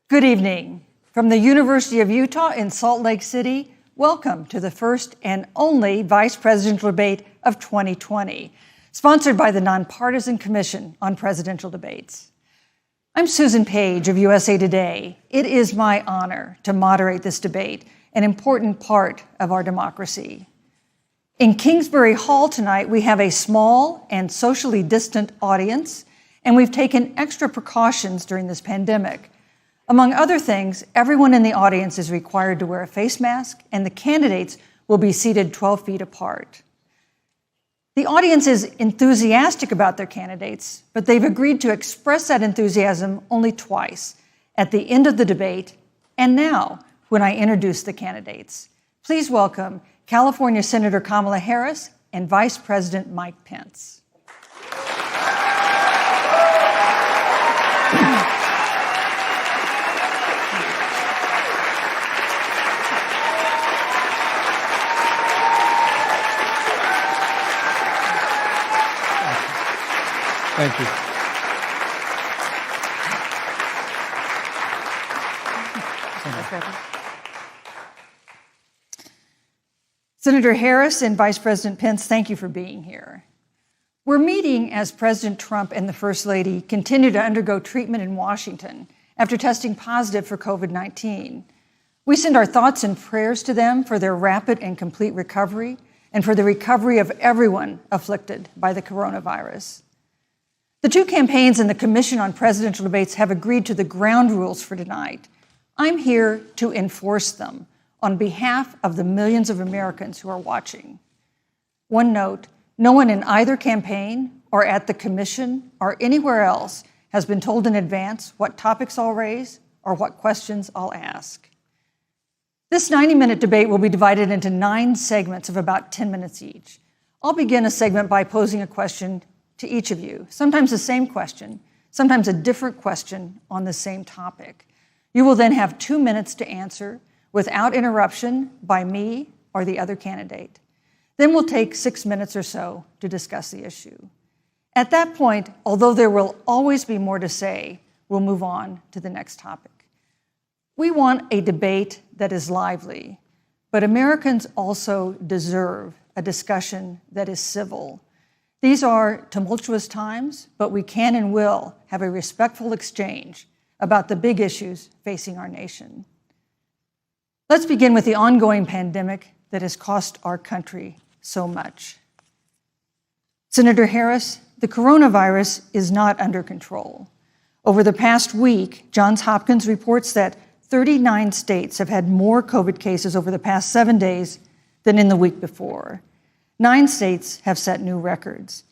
Good evening. From the University of Utah in Salt Lake City, welcome to the first and only Vice Presidential Debate of 2020, sponsored by the Nonpartisan Commission on Presidential Debates. I'm Susan Page of USA Today. It is my honor to moderate this debate, an important part of our democracy. In Kingsbury Hall tonight, we have a small and socially distant audience, and we've taken extra precautions during this pandemic. Among other things, everyone in the audience is required to wear a face mask, and the candidates will be seated 12 feet apart. The audience is enthusiastic about their candidates, but they've agreed to express that enthusiasm only twice, at the end of the debate and now when I introduce the candidates. Please welcome California Senator Kamala Harris and Vice President Mike Pence. Thank you. Senator Harris and Vice President Pence, thank you for being here. We're meeting as President Trump and the First Lady continue to undergo treatment in Washington after testing positive for COVID-19. We send our thoughts and prayers to them for their rapid and complete recovery and for the recovery of everyone afflicted by the coronavirus. The two campaigns and the Commission on Presidential Debates have agreed to the ground rules for tonight. I'm here to enforce them on behalf of the millions of Americans who are watching. One note, no one in either campaign or at the Commission or anywhere else has been told in advance what topics I'll raise or what questions I'll ask. This 90-minute debate will be divided into 9 segments of about 10 minutes each. I'll begin a segment by posing a question to each of you, sometimes the same question, sometimes a different question on the same topic. You will then have 2 minutes to answer without interruption by me or the other candidate. Then we'll take 6 minutes or so to discuss the issue. At that point, although there will always be more to say, we'll move on to the next topic. We want a debate that is lively, but Americans also deserve a discussion that is civil. These are tumultuous times, but we can and will have a respectful exchange about the big issues facing our nation. Let's begin with the ongoing pandemic that has cost our country so much. Senator Harris, the coronavirus is not under control. Over the past week, Johns Hopkins reports that 39 states have had more COVID cases over the past 7 days than in the week before. 9 states have set new records.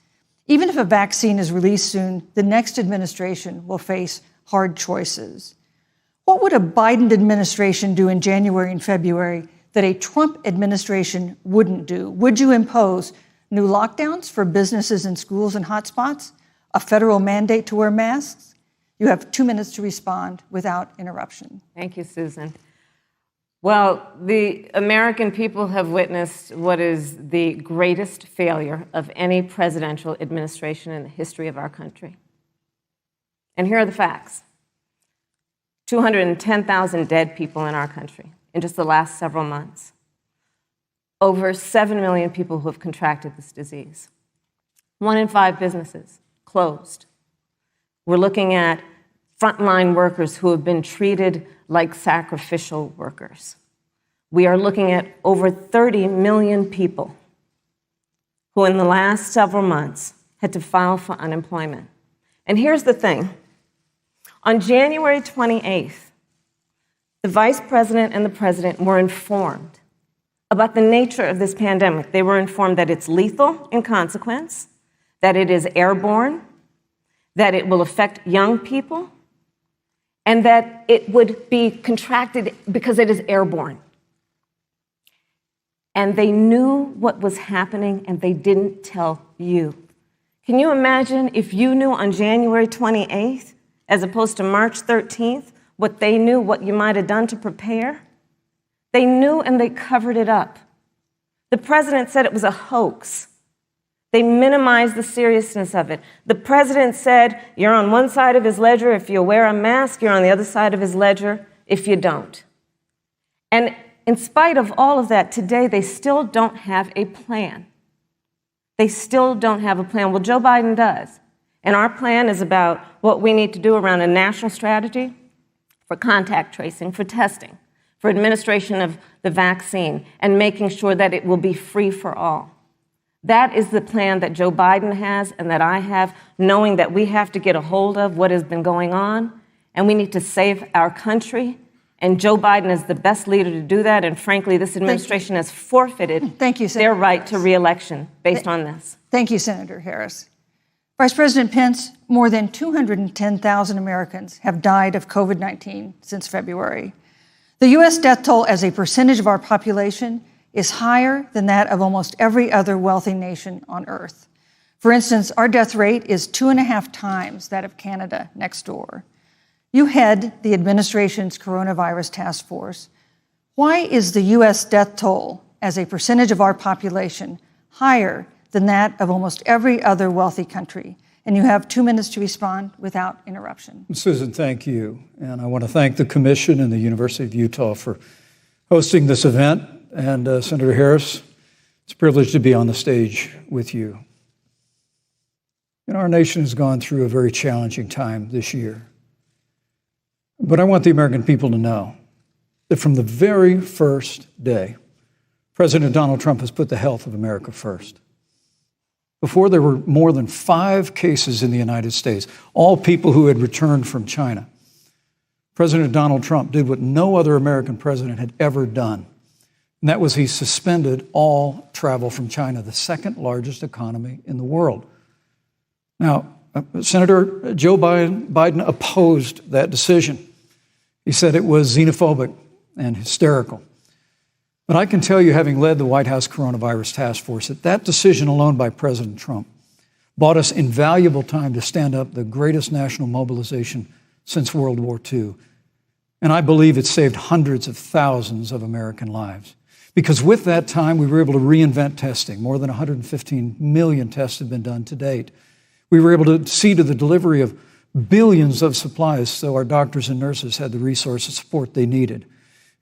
Even if a vaccine is released soon, the next administration will face hard choices. What would a Biden administration do in January and February that a Trump administration wouldn't do? Would you impose new lockdowns for businesses and schools and hotspots? A federal mandate to wear masks? You have 2 minutes to respond without interruption. Thank you, Susan. Well, the American people have witnessed what is the greatest failure of any presidential administration in the history of our country. And here are the facts. 210,000 dead people in our country in just the last several months. Over 7 million people who have contracted this disease. 1 in 5 businesses closed. We're looking at frontline workers who have been treated like sacrificial workers. We are looking at over 30 million people who in the last several months had to file for unemployment. And here's the thing. On January 28th, the Vice President and the President were informed about the nature of this pandemic. They were informed that it's lethal in consequence, that it is airborne, that it will affect young people, and that it would be contracted because it is airborne. And they knew what was happening, and they didn't tell you. Can you imagine if you knew on January 28th, as opposed to March 13th, what they knew, what you might have done to prepare? They knew, and they covered it up. The president said it was a hoax. They minimize the seriousness of it. The president said, you're on one side of his ledger if you wear a mask, you're on the other side of his ledger if you don't. And in spite of all of that, today they still don't have a plan. They still don't have a plan. Well, Joe Biden does. And our plan is about what we need to do around a national strategy for contact tracing, for testing, for administration of the vaccine, and making sure that it will be free for all. That is the plan that Joe Biden has and that I have, knowing that we have to get a hold of what has been going on, and we need to save our country. And Joe Biden is the best leader to do that. And frankly, this administration has forfeited their right to re-election based on this. Thank you, Senator Harris. Vice President Pence, more than 210,000 Americans have died of COVID-19 since February. The U.S. death toll as a percentage of our population is higher than that of almost every other wealthy nation on earth. For instance, our death rate is 2.5 times that of Canada next door. You head the administration's coronavirus task force. Why is the U.S. death toll as a percentage of our population higher than that of almost every other wealthy country? And you have 2 minutes to respond without interruption. Susan, thank you. And I want to thank the Commission and the University of Utah for hosting this event. And Senator Harris, it's a privilege to be on the stage with you. You know, our nation has gone through a very challenging time this year. But I want the American people to know that from the very first day, President Donald Trump has put the health of America first. Before there were more than 5 cases in the United States, all people who had returned from China, President Donald Trump did what no other American president had ever done. And that was he suspended all travel from China, the second largest economy in the world. Now, Senator Joe Biden opposed that decision. He said it was xenophobic and hysterical. But I can tell you, having led the White House Coronavirus Task Force, that decision alone by President Trump bought us invaluable time to stand up the greatest national mobilization since World War II. And I believe it saved hundreds of thousands of American lives. Because with that time, we were able to reinvent testing. More than 115 million tests have been done to date. We were able to see to the delivery of billions of supplies so our doctors and nurses had the resource and support they needed.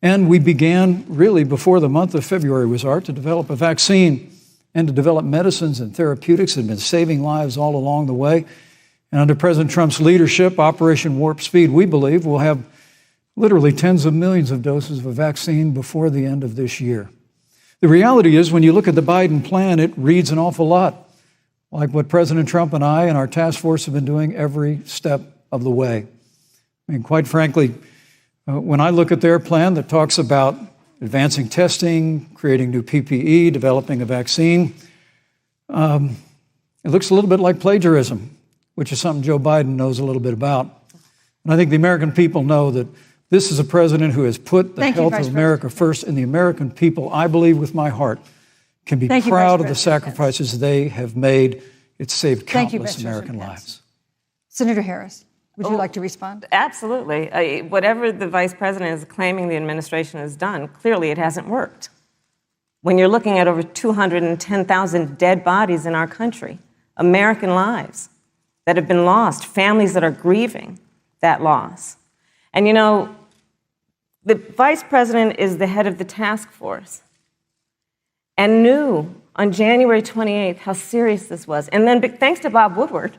And we began, really, before the month of February was out, to develop a vaccine and to develop medicines and therapeutics that have been saving lives all along the way. And under President Trump's leadership, Operation Warp Speed, we believe, will have literally tens of millions of doses of a vaccine before the end of this year. The reality is, when you look at the Biden plan, it reads an awful lot like what President Trump and I and our task force have been doing every step of the way. I mean, quite frankly, when I look at their plan that talks about advancing testing, creating new PPE, developing a vaccine, it looks a little bit like plagiarism, which is something Joe Biden knows a little bit about. And I think the American people know that this is a president who has put the health of America first, and the American people, I believe with my heart, can be proud of the sacrifices they have made. It's saved countless American lives. Senator Harris, would you like to respond? Absolutely. Whatever the vice president is claiming the administration has done, clearly it hasn't worked. When you're looking at over 210,000 dead bodies in our country, American lives that have been lost, families that are grieving that loss. And you know, the vice president is the head of the task force and knew on January 28th how serious this was. And then thanks to Bob Woodward,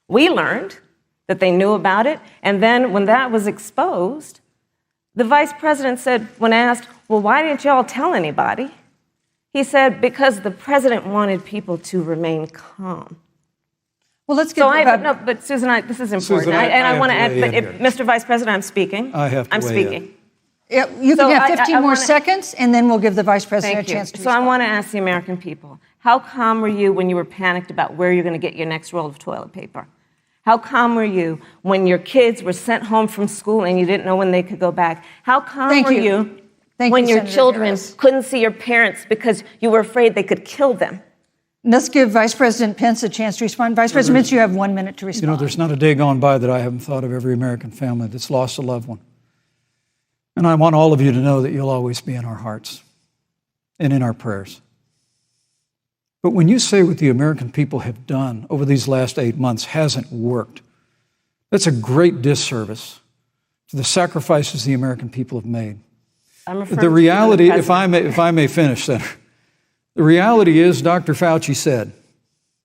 we learned that they knew about it. And then when that was exposed, the vice president said, when asked, well, why didn't y'all tell anybody? He said, because the president wanted people to remain calm. Well, let's get no, but Susan, this is important. Susan, I want to add, but Mr. Vice President, I'm speaking. I'm speaking. Yeah, you can have 15 more seconds, and then we'll give the vice president a chance to respond. So I want to ask the American people, how calm were you when you were panicked about where you're going to get your next roll of toilet paper? How calm were you when your kids were sent home from school and you didn't know when they could go back? How calm were you when your children couldn't see your parents because you were afraid they could kill them? Let's give Vice President Pence a chance to respond. Vice President Pence, you have 1 minute to respond. You know, there's not a day gone by that I haven't thought of every American family that's lost a loved one. And I want all of you to know that you'll always be in our hearts and in our prayers. But when you say what the American people have done over these last 8 months hasn't worked, that's a great disservice to the sacrifices the American people have made. I'm referring The reality, to the if I may finish, Senator, the reality is Dr. Fauci said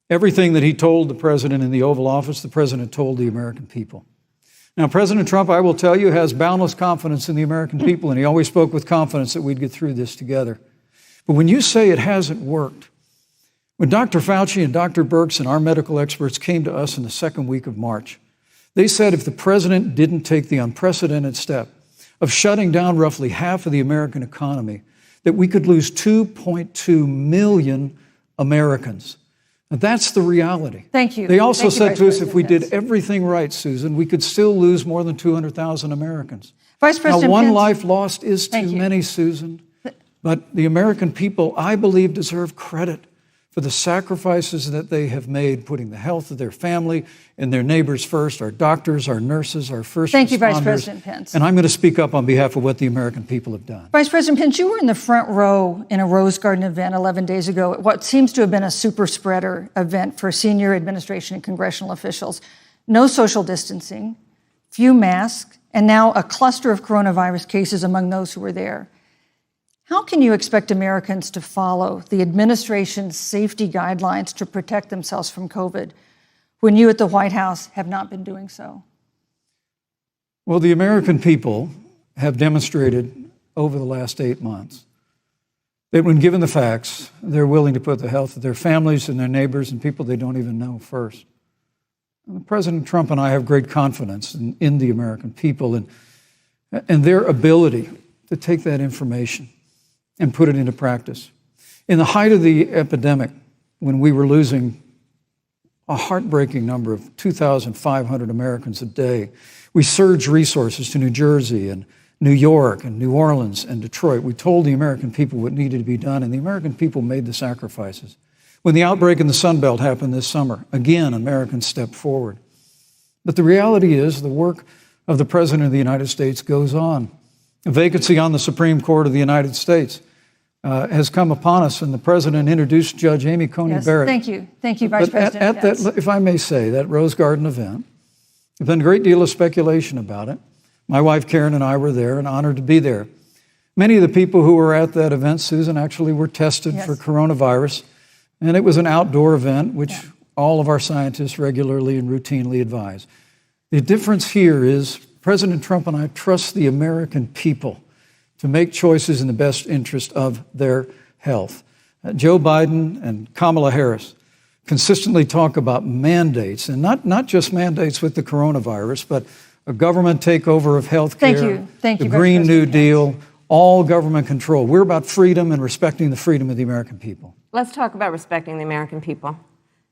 everything that he told the president in the Oval Office, the president told the American people. Now, President Trump, I will tell you, has boundless confidence in the American people, and he always spoke with confidence that we'd get through this together. But when you say it hasn't worked, when Dr. Fauci and Dr. Birx and our medical experts came to us in the second week of March, they said if the president didn't take the unprecedented step of shutting down roughly half of the American economy, that we could lose 2.2 million Americans. Now, that's the reality. Thank you. They also Thank you, said Vice to us, if we President did Pence. everything right, Susan, we could still lose more than 200,000 Americans. Vice Now, President one Pence. life lost is Thank too you. many, Susan. But the American people, I believe, deserve credit for the sacrifices that they have made, putting the health of their family and their neighbors first, our doctors, our nurses, our first Thank you, responders. Vice President Pence. And I'm going to speak up on behalf of what the American people have done. Vice President Pence, you were in the front row in a Rose Garden event 11 days ago at what seems to have been a super spreader event for senior administration and congressional officials. No social distancing, few masks, and now a cluster of coronavirus cases among those who were there. How can you expect Americans to follow the administration's safety guidelines to protect themselves from COVID when you at the White House have not been doing so? Well, the American people have demonstrated over the last 8 months that when given the facts, they're willing to put the health of their families and their neighbors and people they don't even know first. President Trump and I have great confidence in the American people and their ability to take that information and put it into practice. In the height of the epidemic, when we were losing a heartbreaking number of 2,500 Americans a day, we surged resources to New Jersey and New York and New Orleans and Detroit. We told the American people what needed to be done, and the American people made the sacrifices. When the outbreak in the Sun Belt happened this summer, again, Americans stepped forward. But the reality is the work of the President of the United States goes on. A vacancy on the Supreme Court of the United States has come upon us, and the President introduced Judge Amy Coney Yes, Barrett. thank you. Thank you, Vice But President at Pence. that, if I may say, that Rose Garden event, there's been a great deal of speculation about it. My wife Karen and I were there and honored to be there. Many of the people who were at that event, Susan, actually were tested Yes. for coronavirus, and it was an outdoor event, which all of our scientists regularly and routinely advise. The difference here is President Trump and I trust the American people to make choices in the best interest of their health. Joe Biden and Kamala Harris consistently talk about mandates, and not just mandates with the coronavirus, but a government takeover of health care, Thank you, the Vice Green New President Pence. Deal, all government control. We're about freedom and respecting the freedom of the American people. Let's talk about respecting the American people.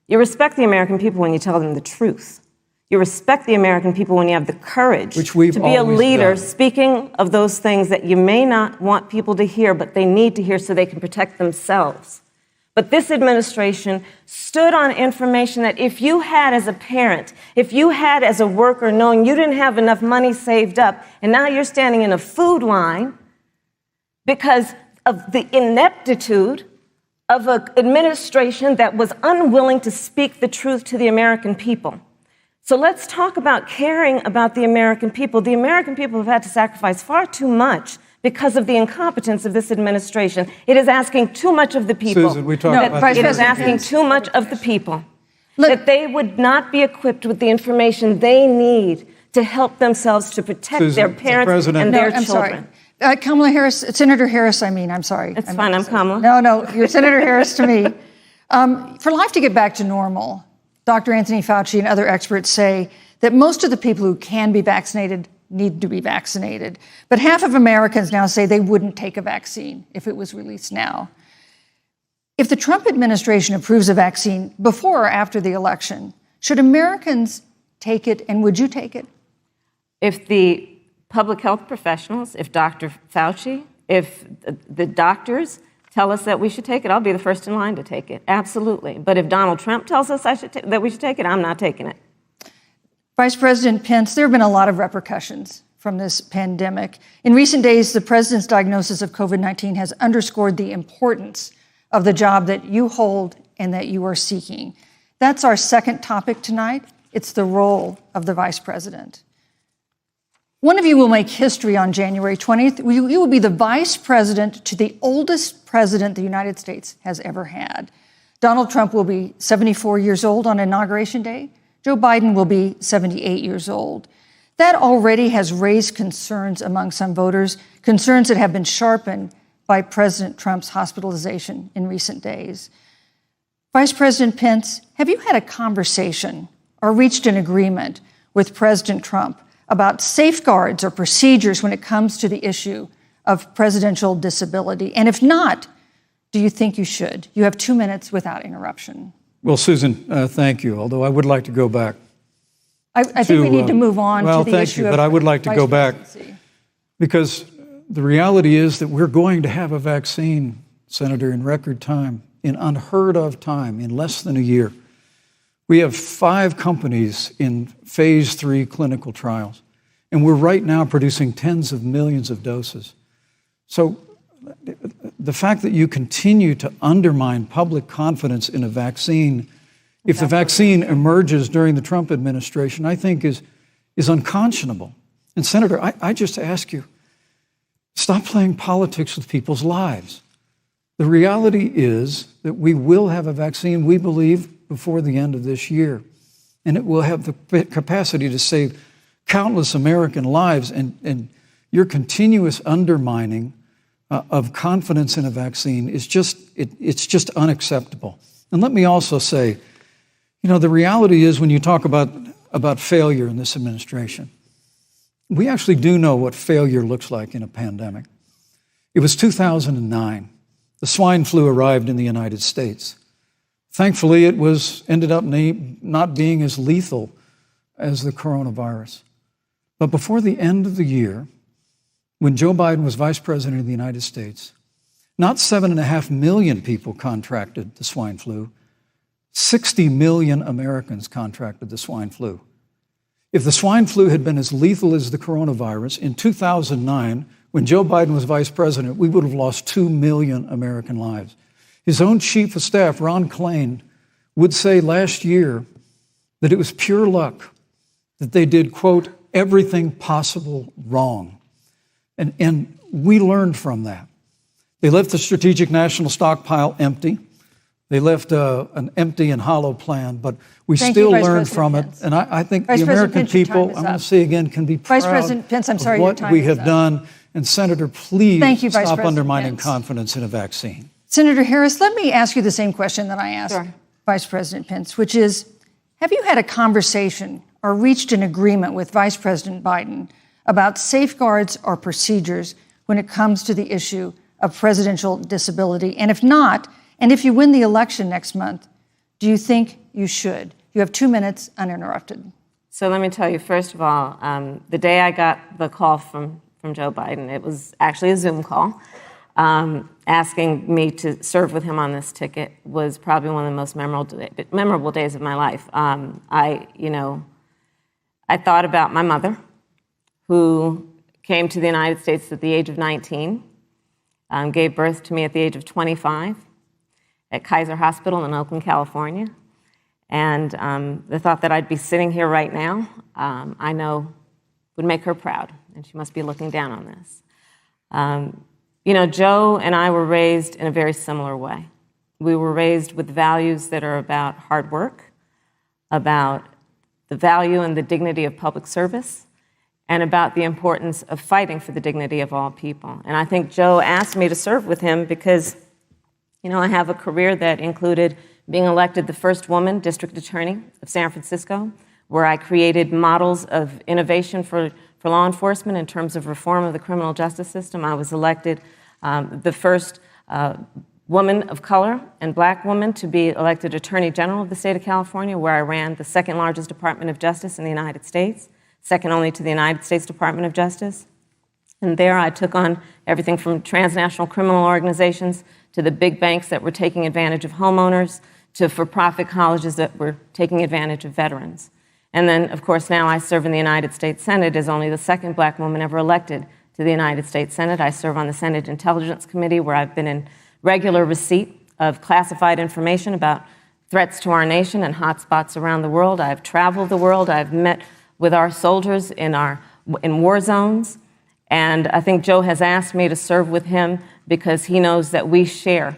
You respect the American people when you tell them the truth. You respect the American people when you have the courage Which we've to be a always leader done. speaking of those things that you may not want people to hear, but they need to hear so they can protect themselves. But this administration stood on information that if you had as a parent, if you had as a worker knowing you didn't have enough money saved up, and now you're standing in a food line because of the ineptitude of an administration that was unwilling to speak the truth to the American people. So let's talk about caring about the American people. The American people have had to sacrifice far too much because of the incompetence of this administration. It is asking too much of the people. Susan, we talked No, about Vice It this. is President asking Pence. too much of the people. Look- that they would not be equipped with the information they need to help themselves to protect Susan, their the parents President- and No, their I'm children. sorry. Kamala Harris, Senator Harris, I'm sorry. It's I fine, meant I'm to say- Kamala. No, you're Senator Harris to me. For life to get back to normal, Dr. Anthony Fauci and other experts say that most of the people who can be vaccinated need to be vaccinated. But half of Americans now say they wouldn't take a vaccine if it was released now. If the Trump administration approves a vaccine before or after the election, should Americans take it, and would you take it? If the public health professionals, if Dr. Fauci, if the doctors tell us that we should take it, I'll be the first in line to take it. Absolutely. But if Donald Trump tells us that we should take it, I'm not taking it. Vice President Pence, there have been a lot of repercussions from this pandemic. In recent days, the president's diagnosis of COVID-19 has underscored the importance of the job that you hold and that you are seeking. That's our second topic tonight. It's the role of the vice president. One of you will make history on January 20th. You will be the vice president to the oldest president the United States has ever had. Donald Trump will be 74 years old on Inauguration Day. Joe Biden will be 78 years old. That already has raised concerns among some voters, concerns that have been sharpened by President Trump's hospitalization in recent days. Vice President Pence, have you had a conversation or reached an agreement with President Trump about safeguards or procedures when it comes to the issue of presidential disability? And if not, do you think you should? You have 2 minutes without interruption. Well, Susan, thank you, although I would like to go back. I think we need to move on to the issue of but I would like to go back because the reality is that we're going to have a vaccine, Senator, in record time, in unheard of time, in less than a year. We have 5 companies in phase 3 clinical trials, and we're right now producing tens of millions of doses. So the fact that you continue to undermine public confidence in a vaccine, if the vaccine emerges during the Trump administration, I think is unconscionable. And Senator, I just ask you, stop playing politics with people's lives. The reality is that we will have a vaccine, we believe, before the end of this year. And it will have the capacity to save countless American lives. And your continuous undermining of confidence in a vaccine is it's just unacceptable. And let me also say, the reality is when you talk about failure in this administration, we actually do know what failure looks like in a pandemic. It was 2009. The swine flu arrived in the United States. Thankfully, it ended up not being as lethal as the coronavirus. But before the end of the year, when Joe Biden was vice president of the United States, not 7.5 million people contracted the swine flu. 60 million Americans contracted the swine flu. If the swine flu had been as lethal as the coronavirus, in 2009, when Joe Biden was vice president, we would have lost 2 million American lives. His own chief of staff, Ron Klain, would say last year that it was pure luck that they did, quote, everything possible wrong. And we learned from that. They left the Strategic National Stockpile empty. They left an empty and hollow plan, but we still learned from it. And I think the American people, I want to say again, can be proud of what we have done. And Senator, please stop undermining confidence in a vaccine. Senator Harris, let me ask you the same question that I asked Vice President Pence, which is, have you had a conversation or reached an agreement with Vice President Biden about safeguards or procedures when it comes to the issue of presidential disability? And if not, and if you win the election next month, do you think you should? You have 2 minutes uninterrupted. So let me tell you, first of all, the day I got the call from Joe Biden, it was actually a Zoom call, asking me to serve with him on this ticket was probably one of the most memorable days of my life. I thought about my mother, who came to the United States at the age of 19, gave birth to me at the age of 25 at Kaiser Hospital in Oakland, California. And the thought that I'd be sitting here right now, I know would make her proud, and she must be looking down on this. Joe and I were raised in a very similar way. We were raised with values that are about hard work, about the value and the dignity of public service, and about the importance of fighting for the dignity of all people. And I think Joe asked me to serve with him because, I have a career that included being elected the first woman district attorney of San Francisco, where I created models of innovation for law enforcement in terms of reform of the criminal justice system. I was elected the first woman of color and black woman to be elected Attorney General of the state of California, where I ran the second largest Department of Justice in the United States, second only to the United States Department of Justice. And there I took on everything from transnational criminal organizations to the big banks that were taking advantage of homeowners to for-profit colleges that were taking advantage of veterans. And then, of course, now I serve in the United States Senate as only the second black woman ever elected to the United States Senate. I serve on the Senate Intelligence Committee, where I've been in regular receipt of classified information about threats to our nation and hotspots around the world. I've traveled the world. I've met with our soldiers in war zones. And I think Joe has asked me to serve with him because he knows that we share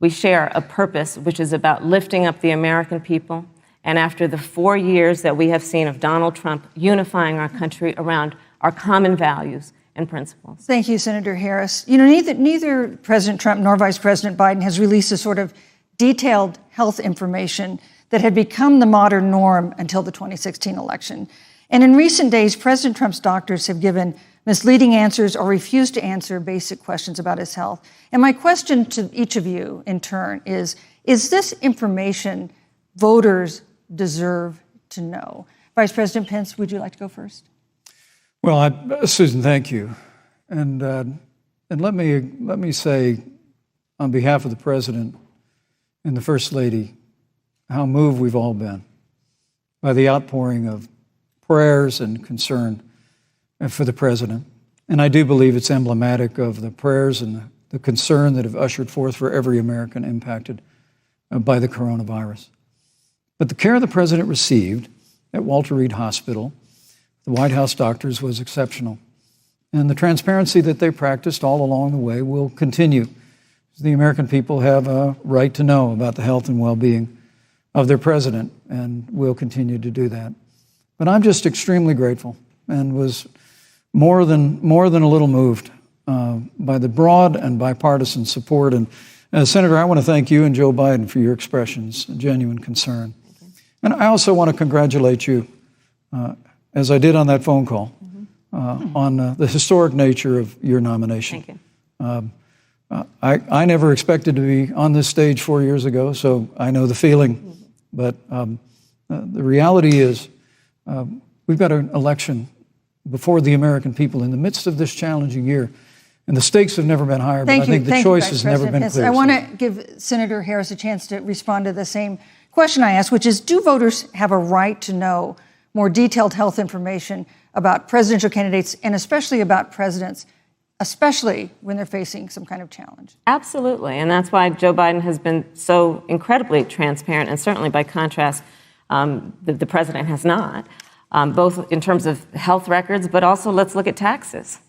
a purpose which is about lifting up the American people. And after the 4 years that we have seen of Donald Trump unifying our country around our common values and principles. Thank you, Senator Harris. You know, neither President Trump nor Vice President Biden has released a sort of detailed health information that had become the modern norm until the 2016 election. And in recent days, President Trump's doctors have given misleading answers or refused to answer basic questions about his health. And my question to each of you in turn is this information voters deserve to know? Vice President Pence, would you like to go first? Well, Susan, thank you. And let me say, on behalf of the President and the First Lady, how moved we've all been by the outpouring of prayers and concern for the President. And I do believe it's emblematic of the prayers and the concern that have ushered forth for every American impacted by the coronavirus. But the care the President received at Walter Reed Hospital, the White House doctors, was exceptional. And the transparency that they practiced all along the way will continue. The American people have a right to know about the health and well-being of their President, and will continue to do that. But I'm just extremely grateful and was more than a little moved by the broad and bipartisan support. And Senator, I want to thank you and Joe Biden for your expressions of genuine concern. And I also want to congratulate you, as I did on that phone call, on the historic nature of your nomination. Thank you. I never expected to be on this stage 4 years ago, so I know the feeling. But the reality is we've got an election before the American people in the midst of this challenging year. And the stakes have never been higher, but I think the choice has never been clearer. I want to give Senator Harris a chance to respond to the same question I asked, which is, do voters have a right to know more detailed health information about presidential candidates and especially about presidents, especially when they're facing some kind of challenge? Absolutely, and that's why Joe Biden has been so incredibly transparent, and certainly by contrast, the president has not, both in terms of health records, but also let's look at taxes.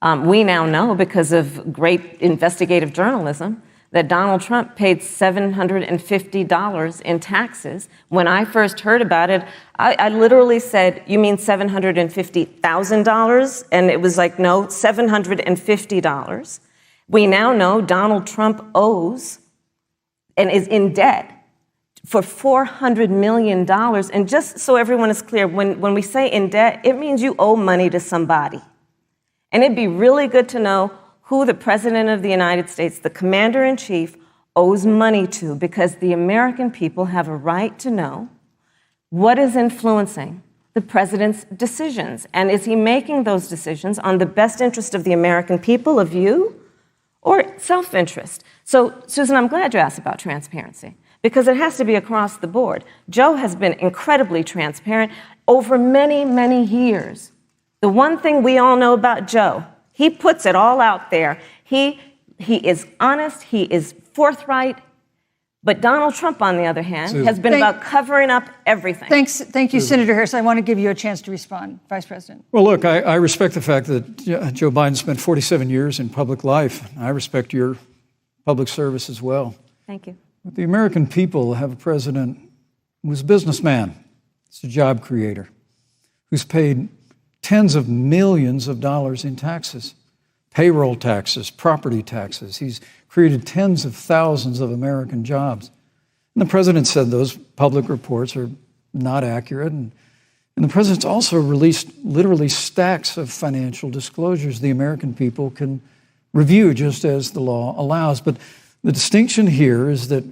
We now know, because of great investigative journalism, that Donald Trump paid $750 in taxes. When I first heard about it, I literally said, "You mean $750,000? And it was like, no, $750. We now know Donald Trump owes and is in debt for $400 million. And just so everyone is clear, when we say in debt, it means you owe money to somebody. And it'd be really good to know who the President of the United States, the Commander-in-Chief, owes money to, because the American people have a right to know what is influencing the President's decisions. And is he making those decisions on the best interest of the American people, of you, or self-interest? So, Susan, I'm glad you asked about transparency, because it has to be across the board. Joe has been incredibly transparent over many, many years. The one thing we all know about Joe, he puts it all out there. He is honest, he is forthright. But Donald Trump, on the other hand, has been about covering up everything. Thank you, Senator Harris. I want to give you a chance to respond, Vice President. Well, look, I respect the fact that Joe Biden spent 47 years in public life. I respect your public service as well. Thank you. But the American people have a president who's a businessman, he's a job creator, who's paid tens of millions of dollars in taxes, payroll taxes, property taxes. He's created tens of thousands of American jobs. And the president said those public reports are not accurate. And the president's also released literally stacks of financial disclosures the American people can review just as the law allows. But the distinction here is that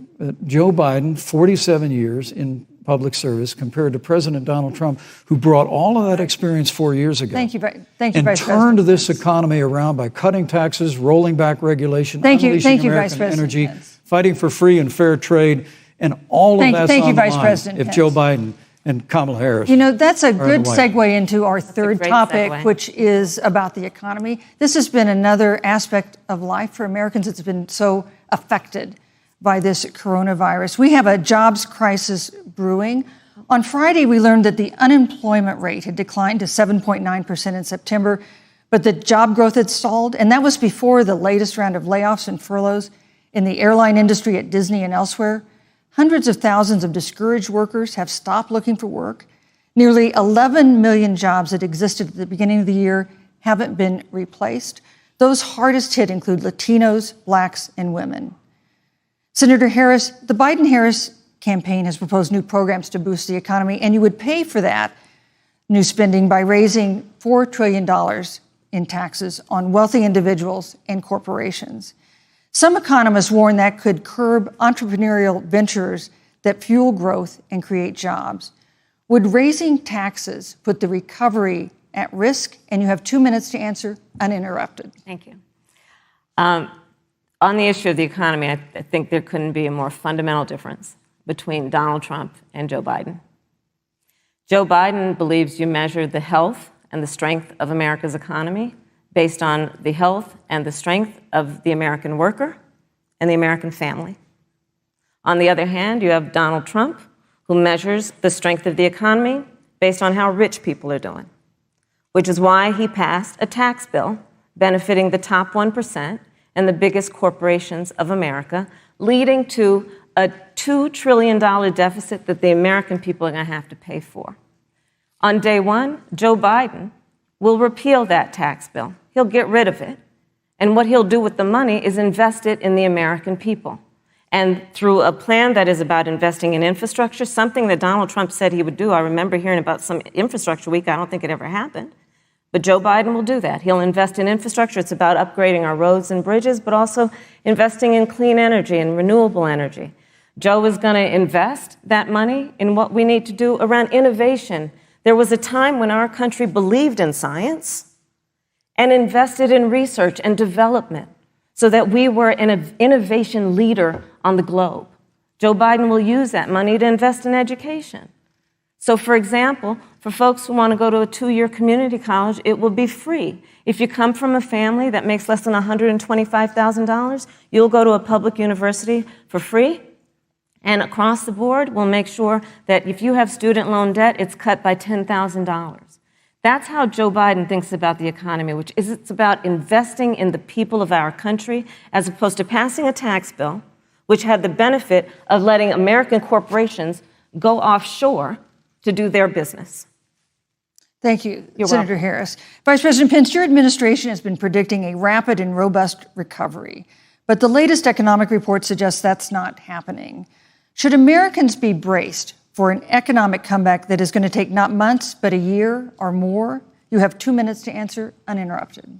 Joe Biden, 47 years in public service, compared to President Donald Trump, who brought all of that experience 4 years ago. Thank you, Vice and President. turned this economy around by cutting taxes, rolling back regulation, unleashing American energy, fighting for free and fair trade, and all of that's on the line if Joe Biden and Kamala Harris. You know, that's a good segue into our third topic, which is about the economy. This has been another aspect of life for Americans that's been so affected by this coronavirus. We have a jobs crisis brewing. On Friday, we learned that the unemployment rate had declined to 7.9% in September, but the job growth had stalled, and that was before the latest round of layoffs and furloughs in the airline industry at Disney and elsewhere. Hundreds of thousands of discouraged workers have stopped looking for work. Nearly 11 million jobs that existed at the beginning of the year haven't been replaced. Those hardest hit include Latinos, Blacks, and women. Senator Harris, the Biden-Harris campaign has proposed new programs to boost the economy, and you would pay for that new spending by raising $4 trillion in taxes on wealthy individuals and corporations. Some economists warn that could curb entrepreneurial ventures that fuel growth and create jobs. Would raising taxes put the recovery at risk? And you have 2 minutes to answer uninterrupted. Thank you. On the issue of the economy, I think there couldn't be a more fundamental difference between Donald Trump and Joe Biden. Joe Biden believes you measure the health and the strength of America's economy based on the health and the strength of the American worker and the American family. On the other hand, you have Donald Trump, who measures the strength of the economy based on how rich people are doing, which is why he passed a tax bill benefiting the top 1% and the biggest corporations of America, leading to a $2 trillion deficit that the American people are going to have to pay for. On day one, Joe Biden will repeal that tax bill. He'll get rid of it. And what he'll do with the money is invest it in the American people. And through a plan that is about investing in infrastructure, something that Donald Trump said he would do. I remember hearing about some infrastructure week. I don't think it ever happened. But Joe Biden will do that. He'll invest in infrastructure. It's about upgrading our roads and bridges, but also investing in clean energy and renewable energy. Joe is going to invest that money in what we need to do around innovation. There was a time when our country believed in science and invested in research and development so that we were an innovation leader on the globe. Joe Biden will use that money to invest in education. So, for example, for folks who want to go to a 2-year community college, it will be free. If you come from a family that makes less than $125,000, you'll go to a public university for free. And across the board, we'll make sure that if you have student loan debt, it's cut by $10,000. That's how Joe Biden thinks about the economy, which is it's about investing in the people of our country as opposed to passing a tax bill, which had the benefit of letting American corporations go offshore to do their business. Thank you, You're Senator welcome. Harris. Vice President Pence, your administration has been predicting a rapid and robust recovery, but the latest economic report suggests that's not happening. Should Americans be braced for an economic comeback that is going to take not months, but a year or more? You have 2 minutes to answer uninterrupted.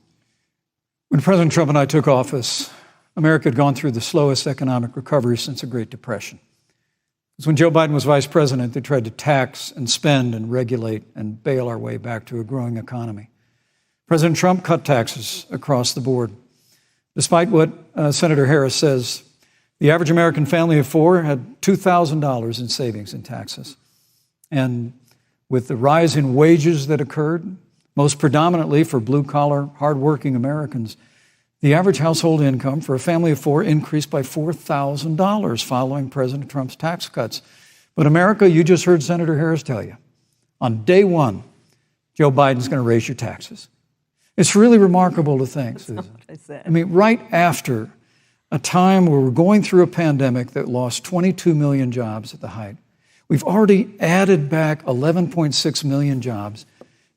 When President Trump and I took office, America had gone through the slowest economic recovery since the Great Depression. Because when Joe Biden was vice president, they tried to tax and spend and regulate and bail our way back to a growing economy. President Trump cut taxes across the board. Despite what Senator Harris says, the average American family of 4 had $2,000 in savings in taxes. And with the rise in wages that occurred, most predominantly for blue-collar, hardworking Americans, the average household income for a family of 4 increased by $4,000 following President Trump's tax cuts. But America, you just heard Senator Harris tell you, on day one, Joe Biden's going to raise your taxes. It's really remarkable to think, Susan. That's not what I said. I mean, right after a time where we're going through a pandemic that lost 22 million jobs at the height, we've already added back 11.6 million jobs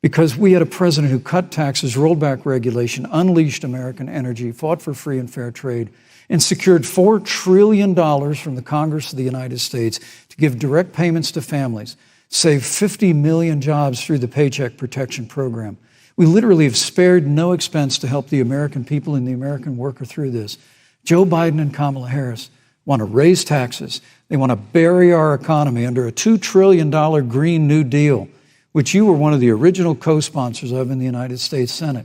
because we had a president who cut taxes, rolled back regulation, unleashed American energy, fought for free and fair trade, and secured $4 trillion from the Congress of the United States to give direct payments to families, save 50 million jobs through the Paycheck Protection Program. We literally have spared no expense to help the American people and the American worker through this. Joe Biden and Kamala Harris want to raise taxes. They want to bury our economy under a $2 trillion Green New Deal, which you were one of the original co-sponsors of in the United States Senate.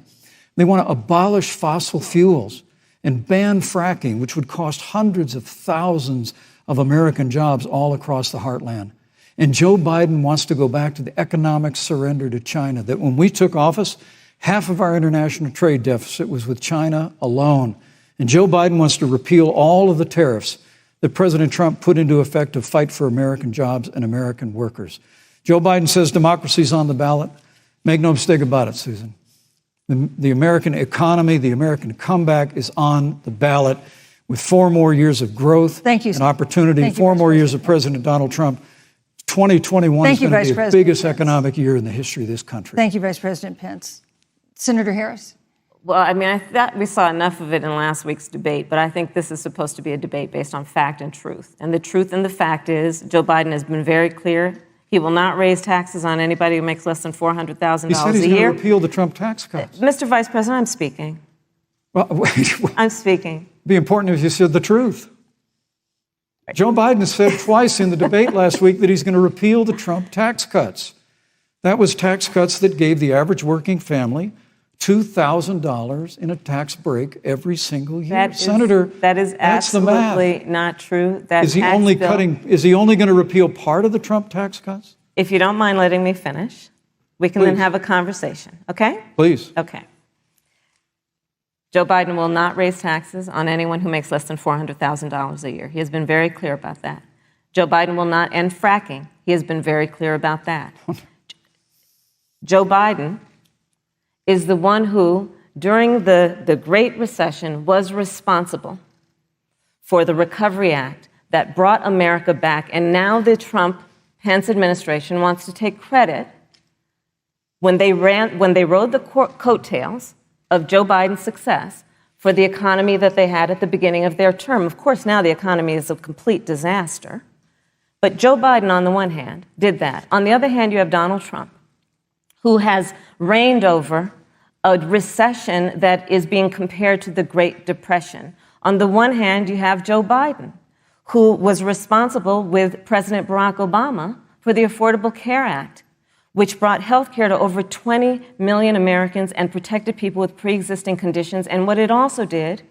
They want to abolish fossil fuels and ban fracking, which would cost hundreds of thousands of American jobs all across the heartland. And Joe Biden wants to go back to the economic surrender to China, that when we took office, half of our international trade deficit was with China alone. And Joe Biden wants to repeal all of the tariffs that President Trump put into effect to fight for American jobs and American workers. Joe Biden says democracy's on the ballot. Make no mistake about it, Susan. The American economy, the American comeback is on the ballot with 4 more years of growth and opportunity, 4 more years of President Donald Trump. 2021 is going to be the biggest economic year in the history of this country. Thank you, Vice President Pence. Senator Harris. Well, I mean, I thought we saw enough of it in last week's debate, but I think this is supposed to be a debate based on fact and truth. And the truth and the fact is Joe Biden has been very clear. He will not raise taxes on anybody who makes less than $400,000 a year. He said he's going to repeal the Trump tax cuts. Mr. Vice President, I'm speaking. Well, wait. I'm speaking. It'd be important if you said the truth. Joe Biden said twice in the debate last week that he's going to repeal the Trump tax cuts. That was tax cuts that gave the average working family $2,000 in a tax break every single year. Senator, that is absolutely not true. Is he only going to repeal part of the Trump tax cuts? If you don't mind letting me finish, we can then have a conversation, okay? Please. Okay. Joe Biden will not raise taxes on anyone who makes less than $400,000 a year. He has been very clear about that. Joe Biden will not end fracking. He has been very clear about that. Joe Biden is the one who, during the Great Recession, was responsible for the Recovery Act that brought America back. And now the Trump-Pence administration wants to take credit when they rode the coattails of Joe Biden's success for the economy that they had at the beginning of their term. Of course, now the economy is a complete disaster. But Joe Biden, on the one hand, did that. On the other hand, you have Donald Trump, who has reigned over a recession that is being compared to the Great Depression. On the one hand, you have Joe Biden, who was responsible with President Barack Obama for the Affordable Care Act, which brought health care to over 20 million Americans and protected people with pre-existing conditions. And what it also did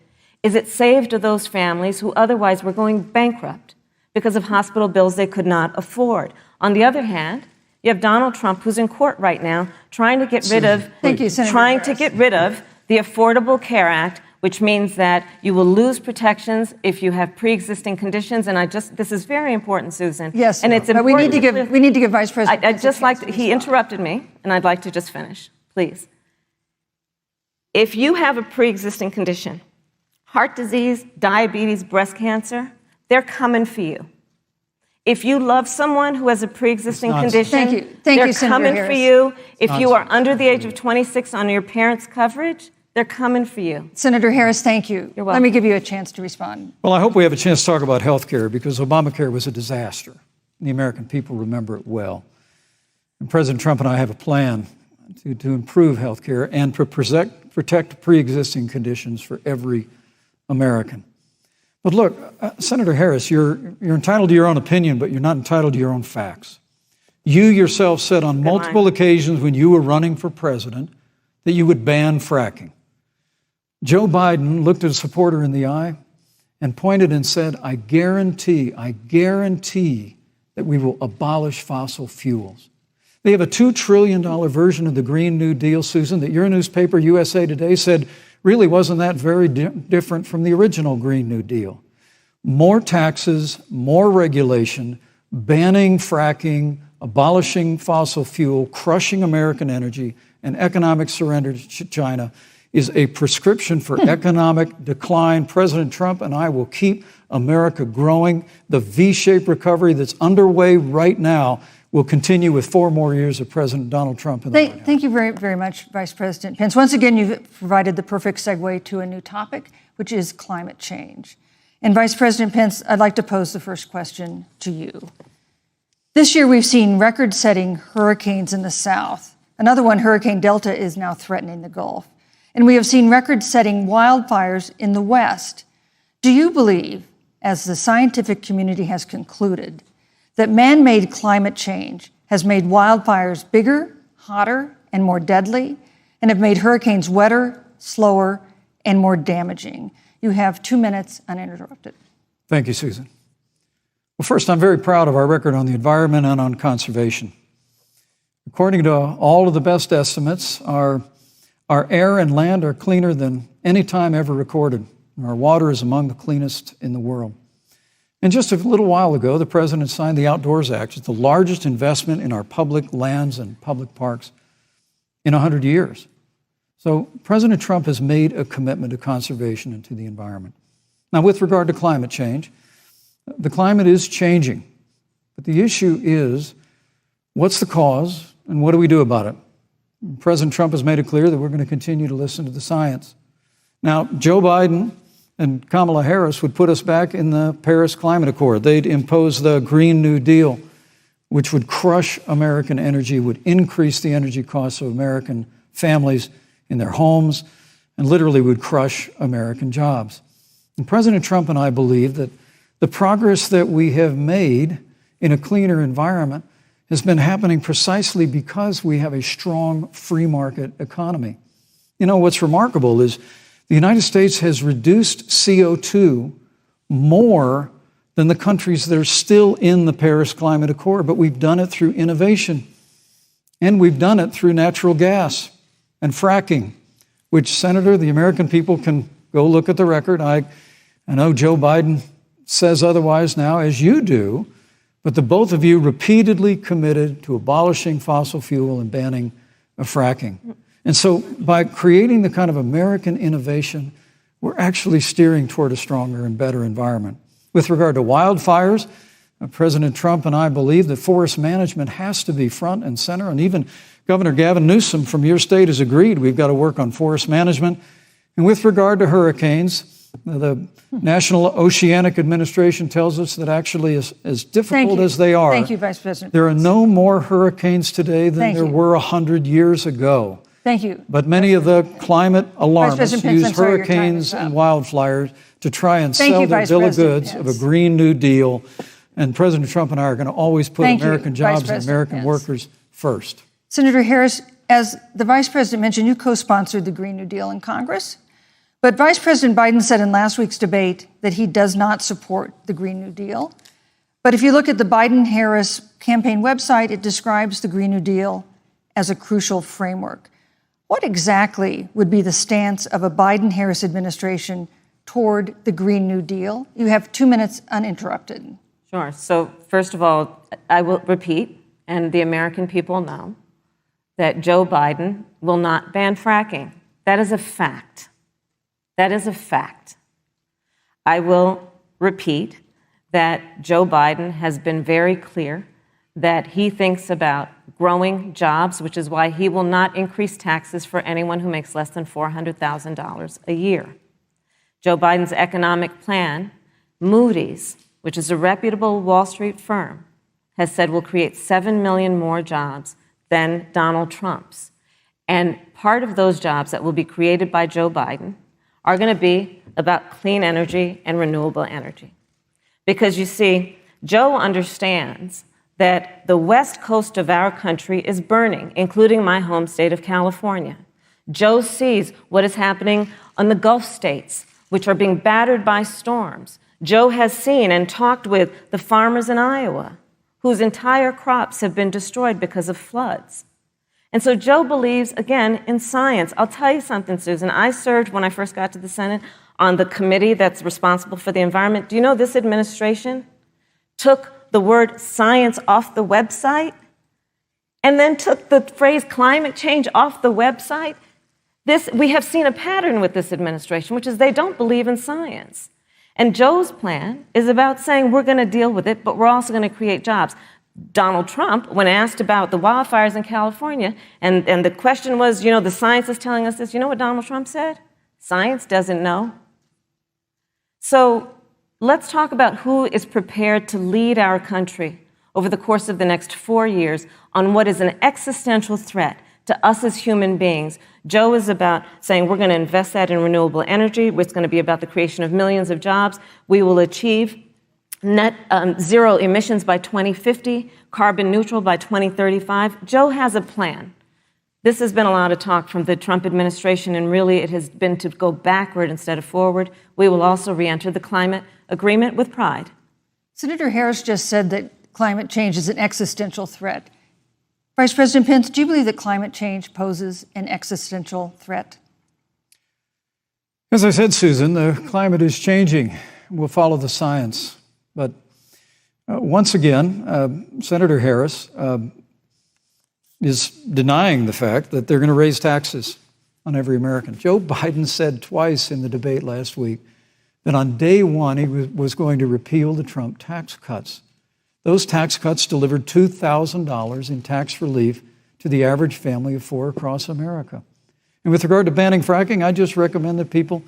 is it saved those families who otherwise were going bankrupt because of hospital bills they could not afford. On the other hand, you have Donald Trump, who's in court right now, trying to get rid of the Affordable Care Act, which means that you will lose protections if you have pre-existing conditions. And this is very important, Susan. Yes, and it's important. We need to give Vice President. I'd just like to, he interrupted me, and I'd like to just finish, please. If you have a pre-existing condition, heart disease, diabetes, breast cancer, they're coming for you. If you love someone who has a pre-existing condition, they're coming for you. If you are under the age of 26 on your parents' coverage, they're coming for you. Senator Harris, thank you. You're welcome. Let me give you a chance to respond. Well, I hope we have a chance to talk about health care because Obamacare was a disaster. The American people remember it well. And President Trump and I have a plan to improve health care and to protect pre-existing conditions for every American. But look, Senator Harris, you're entitled to your own opinion, but you're not entitled to your own facts. You yourself said on multiple occasions when you were running for president that you would ban fracking. Joe Biden looked at a supporter in the eye and pointed and said, I guarantee that we will abolish fossil fuels. They have a $2 trillion version of the Green New Deal, Susan, that your newspaper, USA Today, said really wasn't that very different from the original Green New Deal. More taxes, more regulation, banning fracking, abolishing fossil fuel, crushing American energy, and economic surrender to China is a prescription for economic decline. President Trump and I will keep America growing. The V-shaped recovery that's underway right now will continue with 4 more years of President Donald Trump in the White House. Thank you very, very much, Vice President Pence. Once again, you've provided the perfect segue to a new topic, which is climate change. And Vice President Pence, I'd like to pose the first question to you. This year, we've seen record-setting hurricanes in the South. Another one, Hurricane Delta, is now threatening the Gulf. And we have seen record-setting wildfires in the West. Do you believe, as the scientific community has concluded, that man-made climate change has made wildfires bigger, hotter, and more deadly, and have made hurricanes wetter, slower, and more damaging? You have 2 minutes uninterrupted. Thank you, Susan. Well, first, I'm very proud of our record on the environment and on conservation. According to all of the best estimates, our air and land are cleaner than any time ever recorded. Our water is among the cleanest in the world. And just a little while ago, the president signed the Outdoors Act. It's the largest investment in our public lands and public parks in 100 years. So President Trump has made a commitment to conservation and to the environment. Now, with regard to climate change, the climate is changing. But the issue is, what's the cause and what do we do about it? President Trump has made it clear that we're going to continue to listen to the science. Now, Joe Biden and Kamala Harris would put us back in the Paris Climate Accord. They'd impose the Green New Deal, which would crush American energy, would increase the energy costs of American families in their homes, and literally would crush American jobs. And President Trump and I believe that the progress that we have made in a cleaner environment has been happening precisely because we have a strong free market economy. You know, what's remarkable is the United States has reduced CO2 more than the countries that are still in the Paris Climate Accord, but we've done it through innovation, and we've done it through natural gas and fracking, which, Senator, the American people can go look at the record. I know Joe Biden says otherwise now, as you do, but the both of you repeatedly committed to abolishing fossil fuel and banning fracking. And so by creating the kind of American innovation, we're actually steering toward a stronger and better environment. With regard to wildfires, President Trump and I believe that forest management has to be front and center, and even Governor Gavin Newsom from your state has agreed we've got to work on forest management. And with regard to hurricanes, the National Oceanic Administration tells us that actually as difficult as they are, Thank you, Vice President. There are no more hurricanes today than there were 100 years ago. Thank you. But many of the climate alarmists use Pence, sorry, hurricanes and wildfires to try and Thank sell you, their Vice bill of President goods of Pence. a Green New Deal. And President Trump and I are going to always put Thank you, American Vice jobs and President American Pence. workers first. Senator Harris, as the Vice President mentioned, you co-sponsored the Green New Deal in Congress. But Vice President Biden said in last week's debate that he does not support the Green New Deal. But if you look at the Biden-Harris campaign website, it describes the Green New Deal as a crucial framework. What exactly would be the stance of a Biden-Harris administration toward the Green New Deal? You have 2 minutes uninterrupted. Sure. So first of all, I will repeat, and the American people know, that Joe Biden will not ban fracking. That is a fact. That is a fact. I will repeat that Joe Biden has been very clear that he thinks about growing jobs, which is why he will not increase taxes for anyone who makes less than $400,000 a year. Joe Biden's economic plan, Moody's, which is a reputable Wall Street firm, has said will create 7 million more jobs than Donald Trump's. And part of those jobs that will be created by Joe Biden are going to be about clean energy and renewable energy. Because you see, Joe understands that the west coast of our country is burning, including my home state of California. Joe sees what is happening on the Gulf states, which are being battered by storms. Joe has seen and talked with the farmers in Iowa, whose entire crops have been destroyed because of floods. And so Joe believes, again, in science. I'll tell you something, Susan. I served, when I first got to the Senate, on the committee that's responsible for the environment. Do you know this administration took the word science off the website and then took the phrase climate change off the website? We have seen a pattern with this administration, which is they don't believe in science. And Joe's plan is about saying we're going to deal with it, but we're also going to create jobs. Donald Trump, when asked about the wildfires in California, and the question was, the science is telling us this, you know what Donald Trump said? Science doesn't know. So let's talk about who is prepared to lead our country over the course of the next 4 years on what is an existential threat to us as human beings. Joe is about saying we're going to invest that in renewable energy. It's going to be about the creation of millions of jobs. We will achieve net zero emissions by 2050, carbon neutral by 2035. Joe has a plan. This has been a lot of talk from the Trump administration, and really it has been to go backward instead of forward. We will also re-enter the climate agreement with pride. Senator Harris just said that climate change is an existential threat. Vice President Pence, do you believe that climate change poses an existential threat? As I said, Susan, the climate is changing. We'll follow the science. But once again, Senator Harris is denying the fact that they're going to raise taxes on every American. Joe Biden said twice in the debate last week that on day one he was going to repeal the Trump tax cuts. Those tax cuts delivered $2,000 in tax relief to the average family of four across America. And with regard to banning fracking, I just recommend that people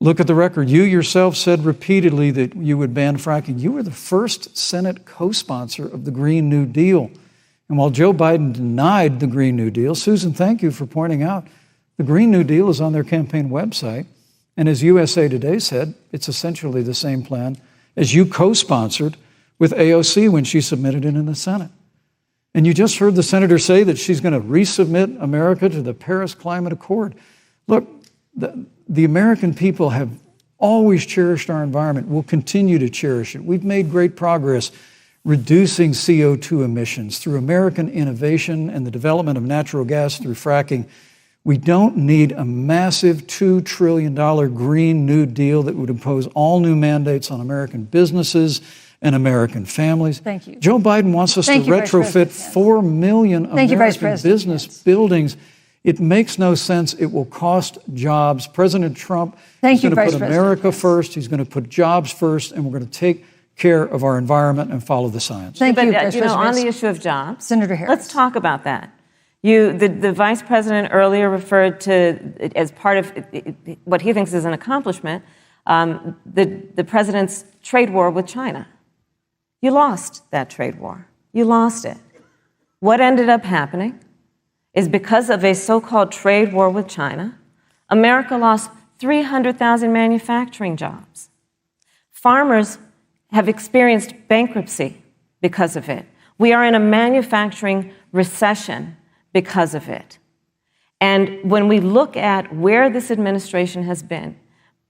look at the record. You yourself said repeatedly that you would ban fracking. You were the first Senate co-sponsor of the Green New Deal. And while Joe Biden denied the Green New Deal, Susan, thank you for pointing out, the Green New Deal is on their campaign website. And as USA Today said, it's essentially the same plan as you co-sponsored with AOC when she submitted it in the Senate. And you just heard the senator say that she's going to resubmit America to the Paris Climate Accord. Look, the American people have always cherished our environment. We'll continue to cherish it. We've made great progress reducing CO2 emissions through American innovation and the development of natural gas through fracking. We don't need a massive $2 trillion Green New Deal that would impose all new mandates on American businesses and American families. Thank you. Joe Biden wants us to retrofit 4 million American business buildings. It makes no sense. It will cost jobs. President Trump is going to put America first. He's going to put jobs first, and we're going to take care of our environment and follow the science. Thank you, Vice President. On the issue of jobs, Senator Harris. Let's talk about that. The Vice President earlier referred to, as part of what he thinks is an accomplishment, the President's trade war with China. You lost that trade war. You lost it. What ended up happening is because of a so-called trade war with China, America lost 300,000 manufacturing jobs. Farmers have experienced bankruptcy because of it. We are in a manufacturing recession because of it. And when we look at where this administration has been,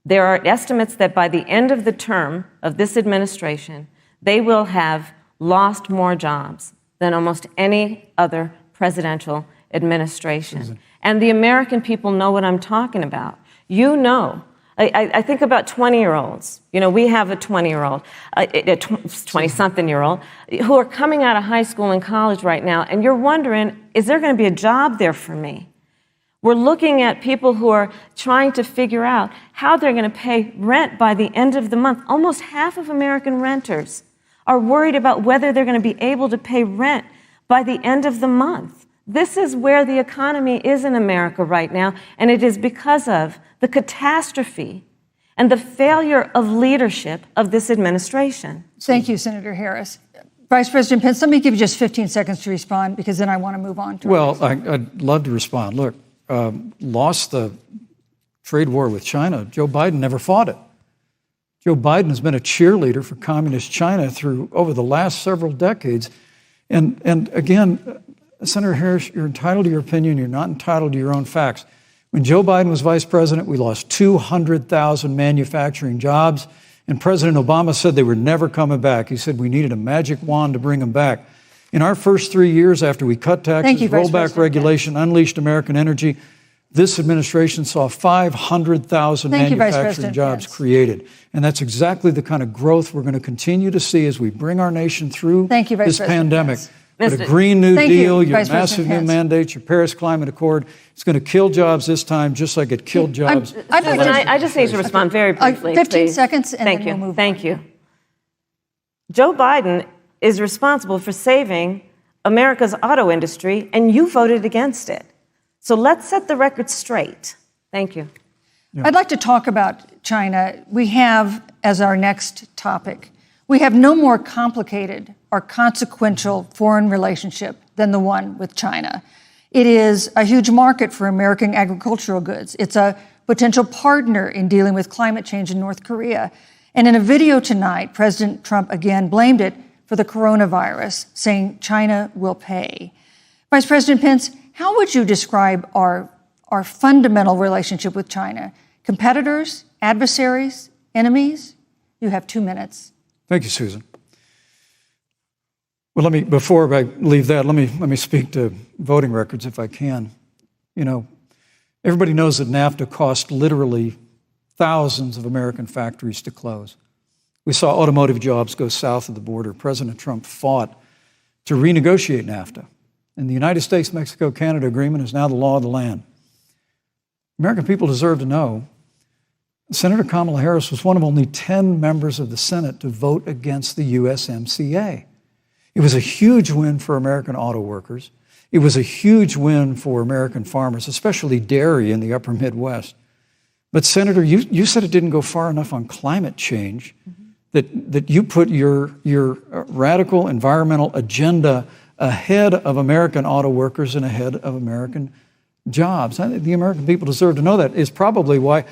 there are estimates that by the end of the term of this administration, they will have lost more jobs than almost any other presidential administration. And the American people know what I'm talking about. You know, I think about 20-year-olds. You know, we have a 20-year-old, a 20-something-year-old, who are coming out of high school and college right now, and you're wondering, is there going to be a job there for me? We're looking at people who are trying to figure out how they're going to pay rent by the end of the month. Almost half of American renters are worried about whether they're going to be able to pay rent by the end of the month. This is where the economy is in America right now, and it is because of the catastrophe and the failure of leadership of this administration. Thank you, Senator Harris. Vice President Pence, let me give you just 15 seconds to respond, because then I want to move on to I'd love to respond. Look, lost the trade war with China. Joe Biden never fought it. Joe Biden has been a cheerleader for communist China over the last several decades. And again, Senator Harris, you're entitled to your opinion. You're not entitled to your own facts. When Joe Biden was vice president, we lost 200,000 manufacturing jobs, and President Obama said they were never coming back. He said we needed a magic wand to bring them back. In our first 3 years after we cut taxes, rolled back regulation, unleashed American energy, this administration saw 500,000 manufacturing jobs created. And that's exactly the kind of growth we're going to continue to see as we bring our nation through this pandemic. But a Green New Deal, your massive new mandates, your Paris Climate Accord, it's going to kill jobs this time, just like it killed jobs. I just need to respond very briefly. 15 seconds, and then we'll move on. Thank you. Joe Biden is responsible for saving America's auto industry, and you voted against it. So let's set the record straight. Thank you. I'd like to talk about China. We have, as our next topic, we have no more complicated or consequential foreign relationship than the one with China. It is a huge market for American agricultural goods. It's a potential partner in dealing with climate change in North Korea. And in a video tonight, President Trump again blamed it for the coronavirus, saying China will pay. Vice President Pence, how would you describe our fundamental relationship with China? Competitors, adversaries, enemies? You have 2 minutes. Thank you, Susan. Well, before I leave that, let me speak to voting records if I can. You know, everybody knows that NAFTA cost literally thousands of American factories to close. We saw automotive jobs go south of the border. President Trump fought to renegotiate NAFTA. And the United States-Mexico-Canada agreement is now the law of the land. American people deserve to know Senator Kamala Harris was one of only 10 members of the Senate to vote against the USMCA. It was a huge win for American auto workers. It was a huge win for American farmers, especially dairy in the upper Midwest. But Senator, you said it didn't go far enough on climate change, that you put your radical environmental agenda ahead of American auto workers and ahead of American jobs. The American people deserve to know that. It's probably why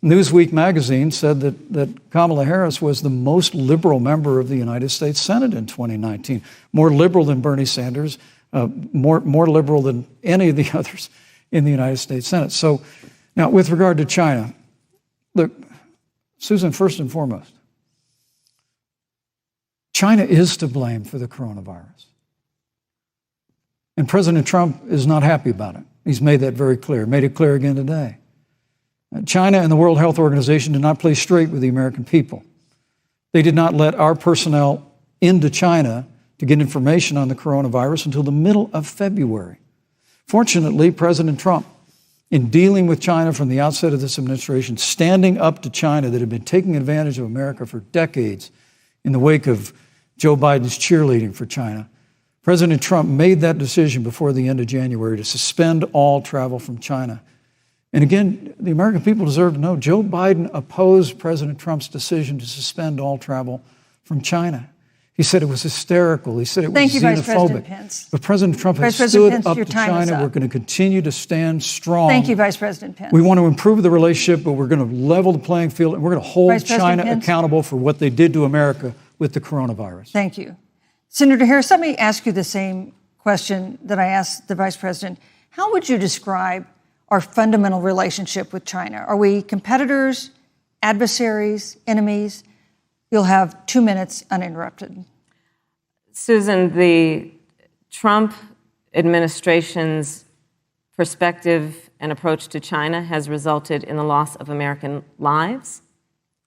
Newsweek magazine said that Kamala Harris was the most liberal member of the United States Senate in 2019, more liberal than Bernie Sanders, more liberal than any of the others in the United States Senate. So now, with regard to China, look, Susan, first and foremost, China is to blame for the coronavirus. And President Trump is not happy about it. He's made that very clear, made it clear again today. China and the World Health Organization did not play straight with the American people. They did not let our personnel into China to get information on the coronavirus until the middle of February. Fortunately, President Trump, in dealing with China from the outset of this administration, standing up to China that had been taking advantage of America for decades in the wake of Joe Biden's cheerleading for China, President Trump made that decision before the end of January to suspend all travel from China. And again, the American people deserve to know Joe Biden opposed President Trump's decision to suspend all travel from China. He said it was hysterical. He said it was Thank you, xenophobic. Vice President Pence. But President Trump has Vice stood President Pence, up your to time is China. up. We're going to continue to stand strong. Thank you, Vice President Pence. We want to improve the relationship, but we're going to level the playing field, and we're going to hold Vice President China Pence. accountable for what they did to America with the coronavirus. Thank you. Senator Harris, let me ask you the same question that I asked the Vice President. How would you describe our fundamental relationship with China? Are we competitors, adversaries, enemies? You'll have 2 minutes uninterrupted. Susan, the Trump administration's perspective and approach to China has resulted in the loss of American lives,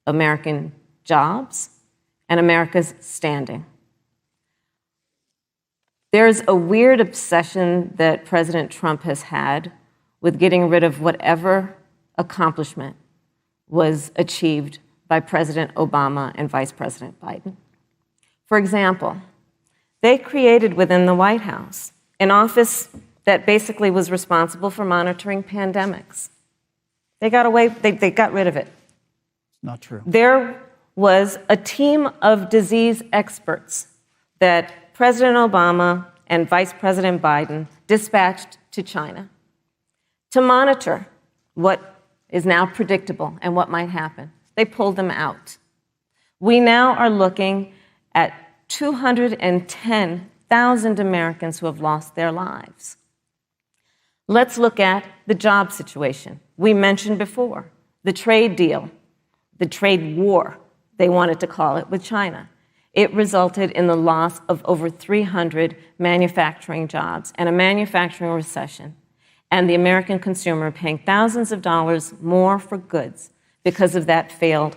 American jobs, and America's standing. There's a weird obsession that President Trump has had with getting rid of whatever accomplishment was achieved by President Obama and Vice President Biden. For example, they created within the White House an office that basically was responsible for monitoring pandemics. They got rid of it. Not true. There was a team of disease experts that President Obama and Vice President Biden dispatched to China to monitor what is now predictable and what might happen. They pulled them out. We now are looking at 210,000 Americans who have lost their lives. Let's look at the job situation. We mentioned before the trade deal, the trade war, they wanted to call it, with China. It resulted in the loss of over 300 manufacturing jobs and a manufacturing recession, and the American consumer paying thousands of dollars more for goods because of that failed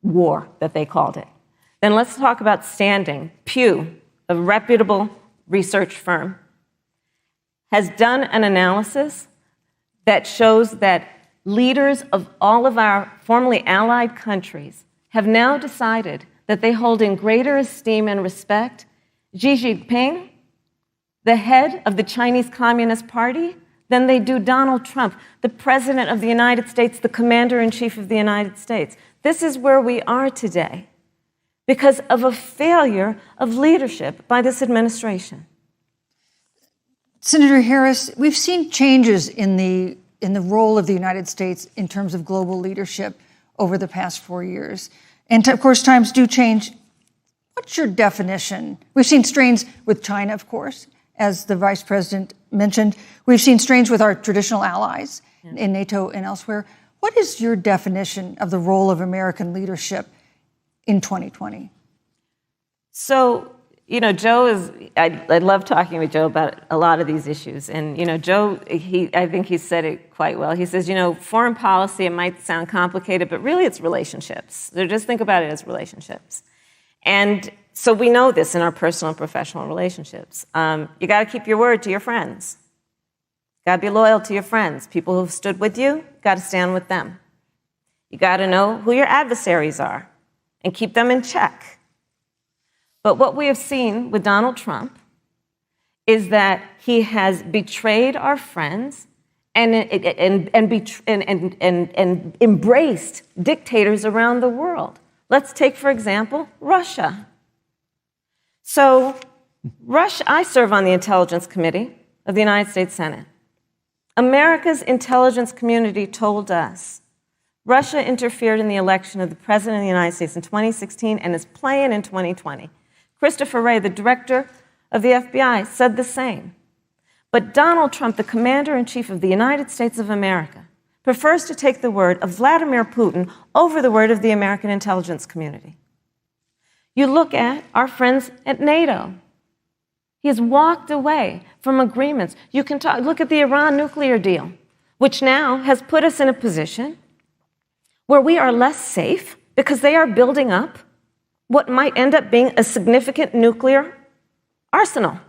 war that they called it. Then let's talk about standing. Pew, a reputable research firm, has done an analysis that shows that leaders of all of our formerly allied countries have now decided that they hold in greater esteem and respect Xi Jinping, the head of the Chinese Communist Party, than they do Donald Trump, the President of the United States, the Commander-in-Chief of the United States. This is where we are today because of a failure of leadership by this administration. Senator Harris, we've seen changes in the role of the United States in terms of global leadership over the past 4 years. And of course, times do change. What's your definition? We've seen strains with China, of course, as the Vice President mentioned. We've seen strains with our traditional allies in NATO and elsewhere. What is your definition of the role of American leadership in 2020? So Joe is, I love talking with Joe about a lot of these issues. And, Joe, I think he said it quite well. He says, foreign policy, it might sound complicated, but really it's relationships. So just think about it as relationships. And so we know this in our personal and professional relationships. You got to keep your word to your friends. Got to be loyal to your friends. People who've stood with you, got to stand with them. You got to know who your adversaries are and keep them in check. But what we have seen with Donald Trump is that he has betrayed our friends and embraced dictators around the world. Let's take, for example, Russia. So, I serve on the Intelligence Committee of the United States Senate. America's intelligence community told us Russia interfered in the election of the President of the United States in 2016 and is playing in 2020. Christopher Wray, the director of the FBI, said the same. But Donald Trump, the commander-in-chief of the United States of America, prefers to take the word of Vladimir Putin over the word of the American intelligence community. You look at our friends at NATO. He has walked away from agreements. You can look at the Iran nuclear deal, which now has put us in a position where we are less safe because they are building up what might end up being a significant nuclear arsenal.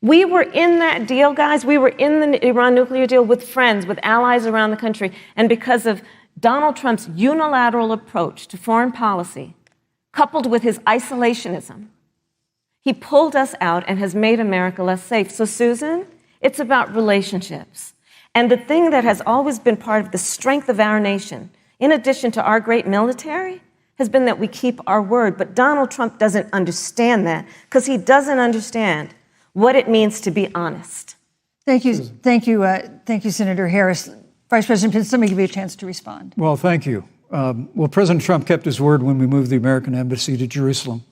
We were in that deal, guys. We were in the Iran nuclear deal with friends, with allies around the country. And because of Donald Trump's unilateral approach to foreign policy, coupled with his isolationism, he pulled us out and has made America less safe. So, Susan, it's about relationships. And the thing that has always been part of the strength of our nation, in addition to our great military, has been that we keep our word. But Donald Trump doesn't understand that because he doesn't understand what it means to be honest. Thank you, Senator Harris. Vice President Pence, let me give you a chance to respond. Well, thank you. President Trump kept his word when we moved the American embassy to Jerusalem,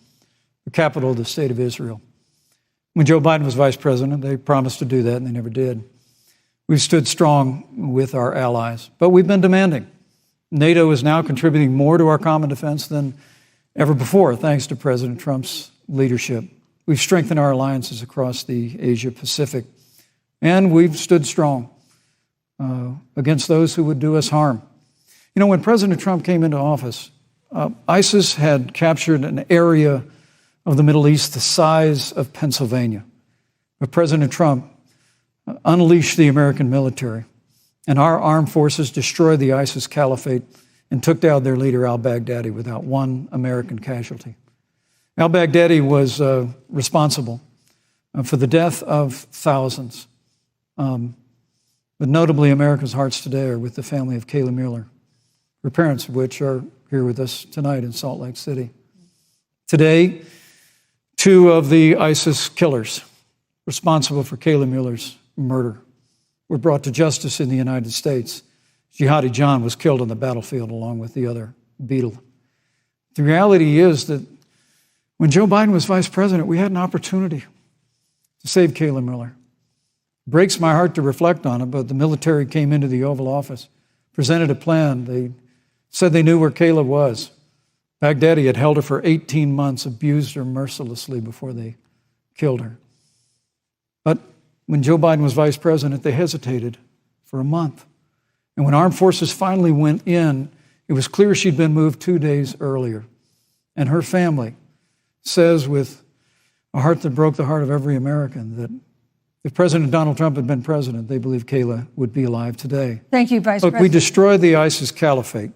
the capital of the state of Israel. When Joe Biden was vice president, they promised to do that, and they never did. We've stood strong with our allies, but we've been demanding. NATO is now contributing more to our common defense than ever before, thanks to President Trump's leadership. We've strengthened our alliances across the Asia-Pacific, and we've stood strong against those who would do us harm. When President Trump came into office, ISIS had captured an area of the Middle East the size of Pennsylvania. But President Trump unleashed the American military, and our armed forces destroyed the ISIS caliphate and took down their leader, al-Baghdadi, without one American casualty. Al-Baghdadi was responsible for the death of thousands. But notably, America's hearts today are with the family of Kayla Mueller, her parents of which are here with us tonight in Salt Lake City. Today, 2 of the ISIS killers responsible for Kayla Mueller's murder were brought to justice in the United States. Jihadi John was killed on the battlefield along with the other Beetle. The reality is that when Joe Biden was vice president, we had an opportunity to save Kayla Mueller. It breaks my heart to reflect on it, but the military came into the Oval Office, presented a plan. They said they knew where Kayla was. Baghdadi had held her for 18 months, abused her mercilessly before they killed her. But when Joe Biden was vice president, they hesitated for a month. And when armed forces finally went in, it was clear she'd been moved 2 days earlier. And her family says with a heart that broke the heart of every American that if President Donald Trump had been president, they believe Kayla would be alive today. Thank you, Vice President. Look, we destroyed the ISIS caliphate.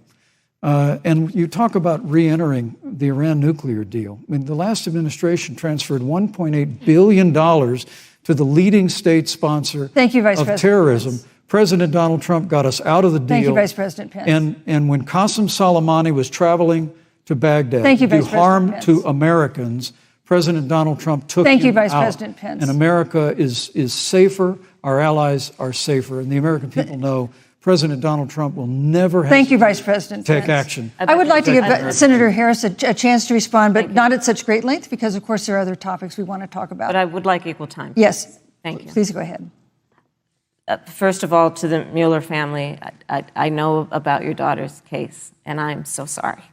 And you talk about re-entering the Iran nuclear deal. I mean, the last administration transferred $1.8 billion to the leading state sponsor of terrorism. Pence. President Donald Trump got us out of the deal. Thank you, Vice President Pence. And when Qasem Soleimani was traveling to Baghdad to do harm to Americans, President Donald Trump took him out. Thank you, Vice President Pence. And America is safer, our allies are safer, and the American people know President Donald Trump will never have Thank you, Vice President take Pence. action. I would like to give Senator Harris a chance to respond, but not at such great length because, of course, there are other topics we want to talk about. But I would like equal time. Yes. Thank you. Please go ahead. First of all, to the Mueller family, I know about your daughter's case, and I'm so sorry.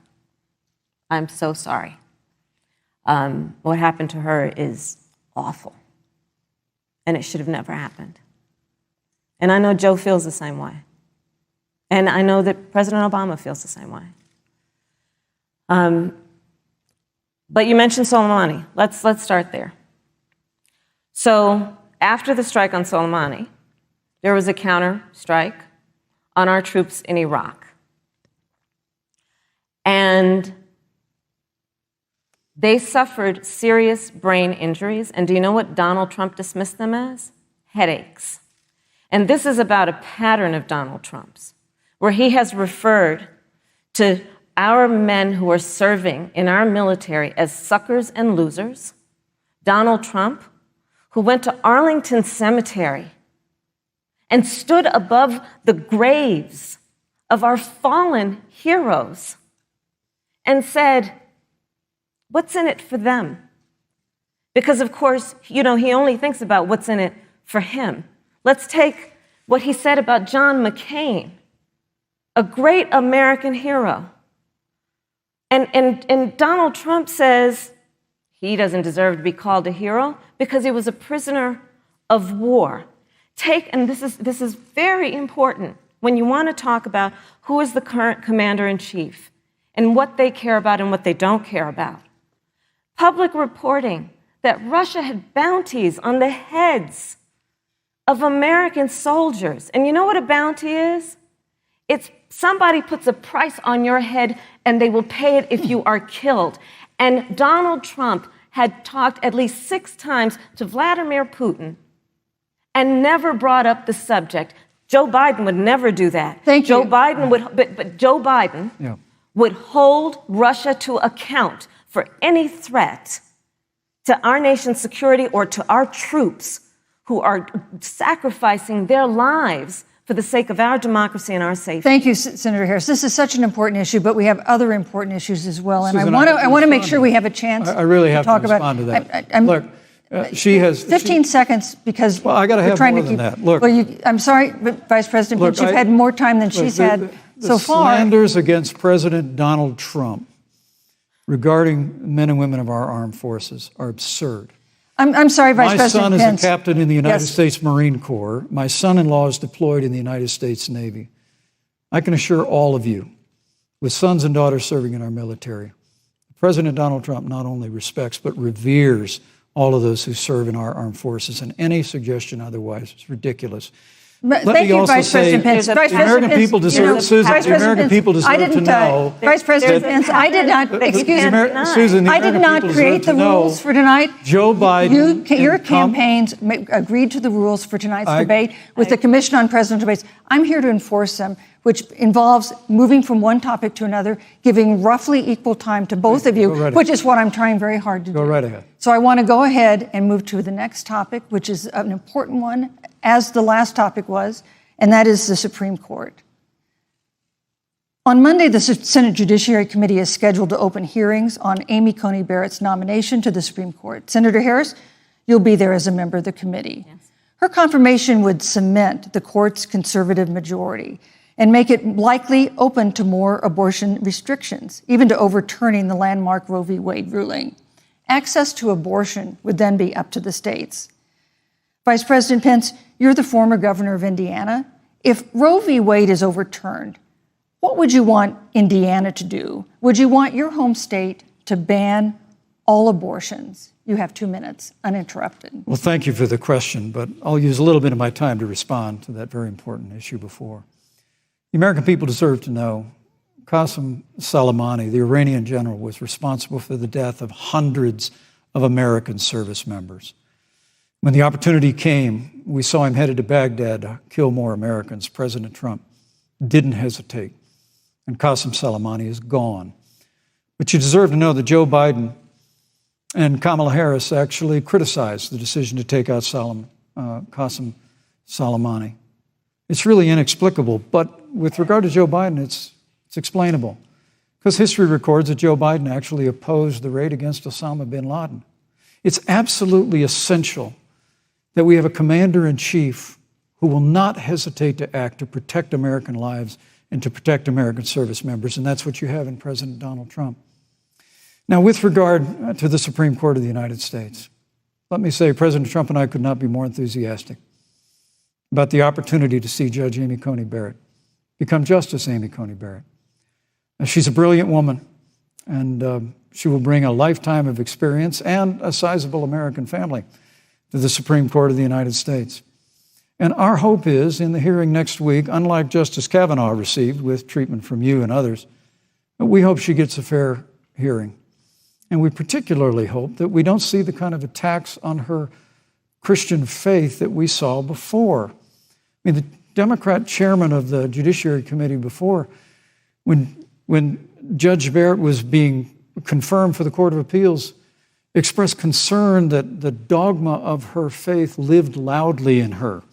I'm so sorry. What happened to her is awful, and it should have never happened. And I know Joe feels the same way. And I know that President Obama feels the same way. But you mentioned Soleimani. Let's start there. So after the strike on Soleimani, there was a counter strike on our troops in Iraq. And they suffered serious brain injuries. And do you know what Donald Trump dismissed them as? Headaches. And this is about a pattern of Donald Trump's, where he has referred to our men who are serving in our military as suckers and losers. Donald Trump, who went to Arlington Cemetery and stood above the graves of our fallen heroes and said, what's in it for them? Because, of course, he only thinks about what's in it for him. Let's take what he said about John McCain, a great American hero. And Donald Trump says he doesn't deserve to be called a hero because he was a prisoner of war. And this is very important when you want to talk about who is the current commander-in-chief and what they care about and what they don't care about. Public reporting that Russia had bounties on the heads of American soldiers. And you know what a bounty is? It's somebody puts a price on your head and they will pay it if you are killed. And Donald Trump had talked at least 6 times to Vladimir Putin and never brought up the subject. Joe Biden would never do that. Thank you. Joe Biden would, but Joe Biden would hold Russia to account for any threat to our nation's security or to our troops who are sacrificing their lives for the sake of our democracy and our safety. Thank you, Senator Harris. This is such an important issue, but we have other important issues as well. And Susan, I want to make sure we have a chance I really have to talk to respond about to that. Look, she has 15 seconds because I got to have more than that. Look, I'm sorry, but Vice President Pence, you've had more time than she's had so far. The slanders against President Donald Trump regarding men and women of our armed forces are absurd. I'm sorry, Vice President Pence. My son is a captain in the United States Marine Corps. My son-in-law is deployed in the United States Navy. I can assure all of you, with sons and daughters serving in our military, President Donald Trump not only respects but reveres all of those who serve in our armed forces, and any suggestion otherwise is ridiculous. Thank you, Vice President Pence. The American people deserve, Susan, the American people deserve to know. Vice President Pence, I did not, excuse me, Susan, I did not create the rules for tonight. Joe Biden. Your campaigns agreed to the rules for tonight's debate with the Commission on Presidential Debates. I'm here to enforce them, which involves moving from one topic to another, giving roughly equal time to both of you, which is what I'm trying very hard to do. Go right ahead. So I want to go ahead and move to the next topic, which is an important one, as the last topic was, and that is the Supreme Court. On Monday, the Senate Judiciary Committee is scheduled to open hearings on Amy Coney Barrett's nomination to the Supreme Court. Senator Harris, you'll be there as a member of the committee. Yes. Her confirmation would cement the court's conservative majority and make it likely open to more abortion restrictions, even to overturning the landmark Roe v. Wade ruling. Access to abortion would then be up to the states. Vice President Pence, you're the former governor of Indiana. If Roe v. Wade is overturned, what would you want Indiana to do? Would you want your home state to ban all abortions? You have 2 minutes, uninterrupted. Well, thank you for the question, but I'll use a little bit of my time to respond to that very important issue before. The American people deserve to know Qasem Soleimani, the Iranian general, was responsible for the death of hundreds of American service members. When the opportunity came, we saw him headed to Baghdad to kill more Americans. President Trump didn't hesitate, and Qasem Soleimani is gone. But you deserve to know that Joe Biden and Kamala Harris actually criticized the decision to take out Qasem Soleimani. It's really inexplicable, but with regard to Joe Biden, it's explainable, because history records that Joe Biden actually opposed the raid against Osama bin Laden. It's absolutely essential that we have a commander-in-chief who will not hesitate to act to protect American lives and to protect American service members, and that's what you have in President Donald Trump. Now, with regard to the Supreme Court of the United States, let me say President Trump and I could not be more enthusiastic about the opportunity to see Judge Amy Coney Barrett become Justice Amy Coney Barrett. Now, she's a brilliant woman, and she will bring a lifetime of experience and a sizable American family to the Supreme Court of the United States. And our hope is, in the hearing next week, unlike Justice Kavanaugh received with treatment from you and others, we hope she gets a fair hearing. And we particularly hope that we don't see the kind of attacks on her Christian faith that we saw before. I mean, the Democrat chairman of the Judiciary Committee before, when Judge Barrett was being confirmed for the Court of Appeals, expressed concern that the dogma of her faith lived loudly in her.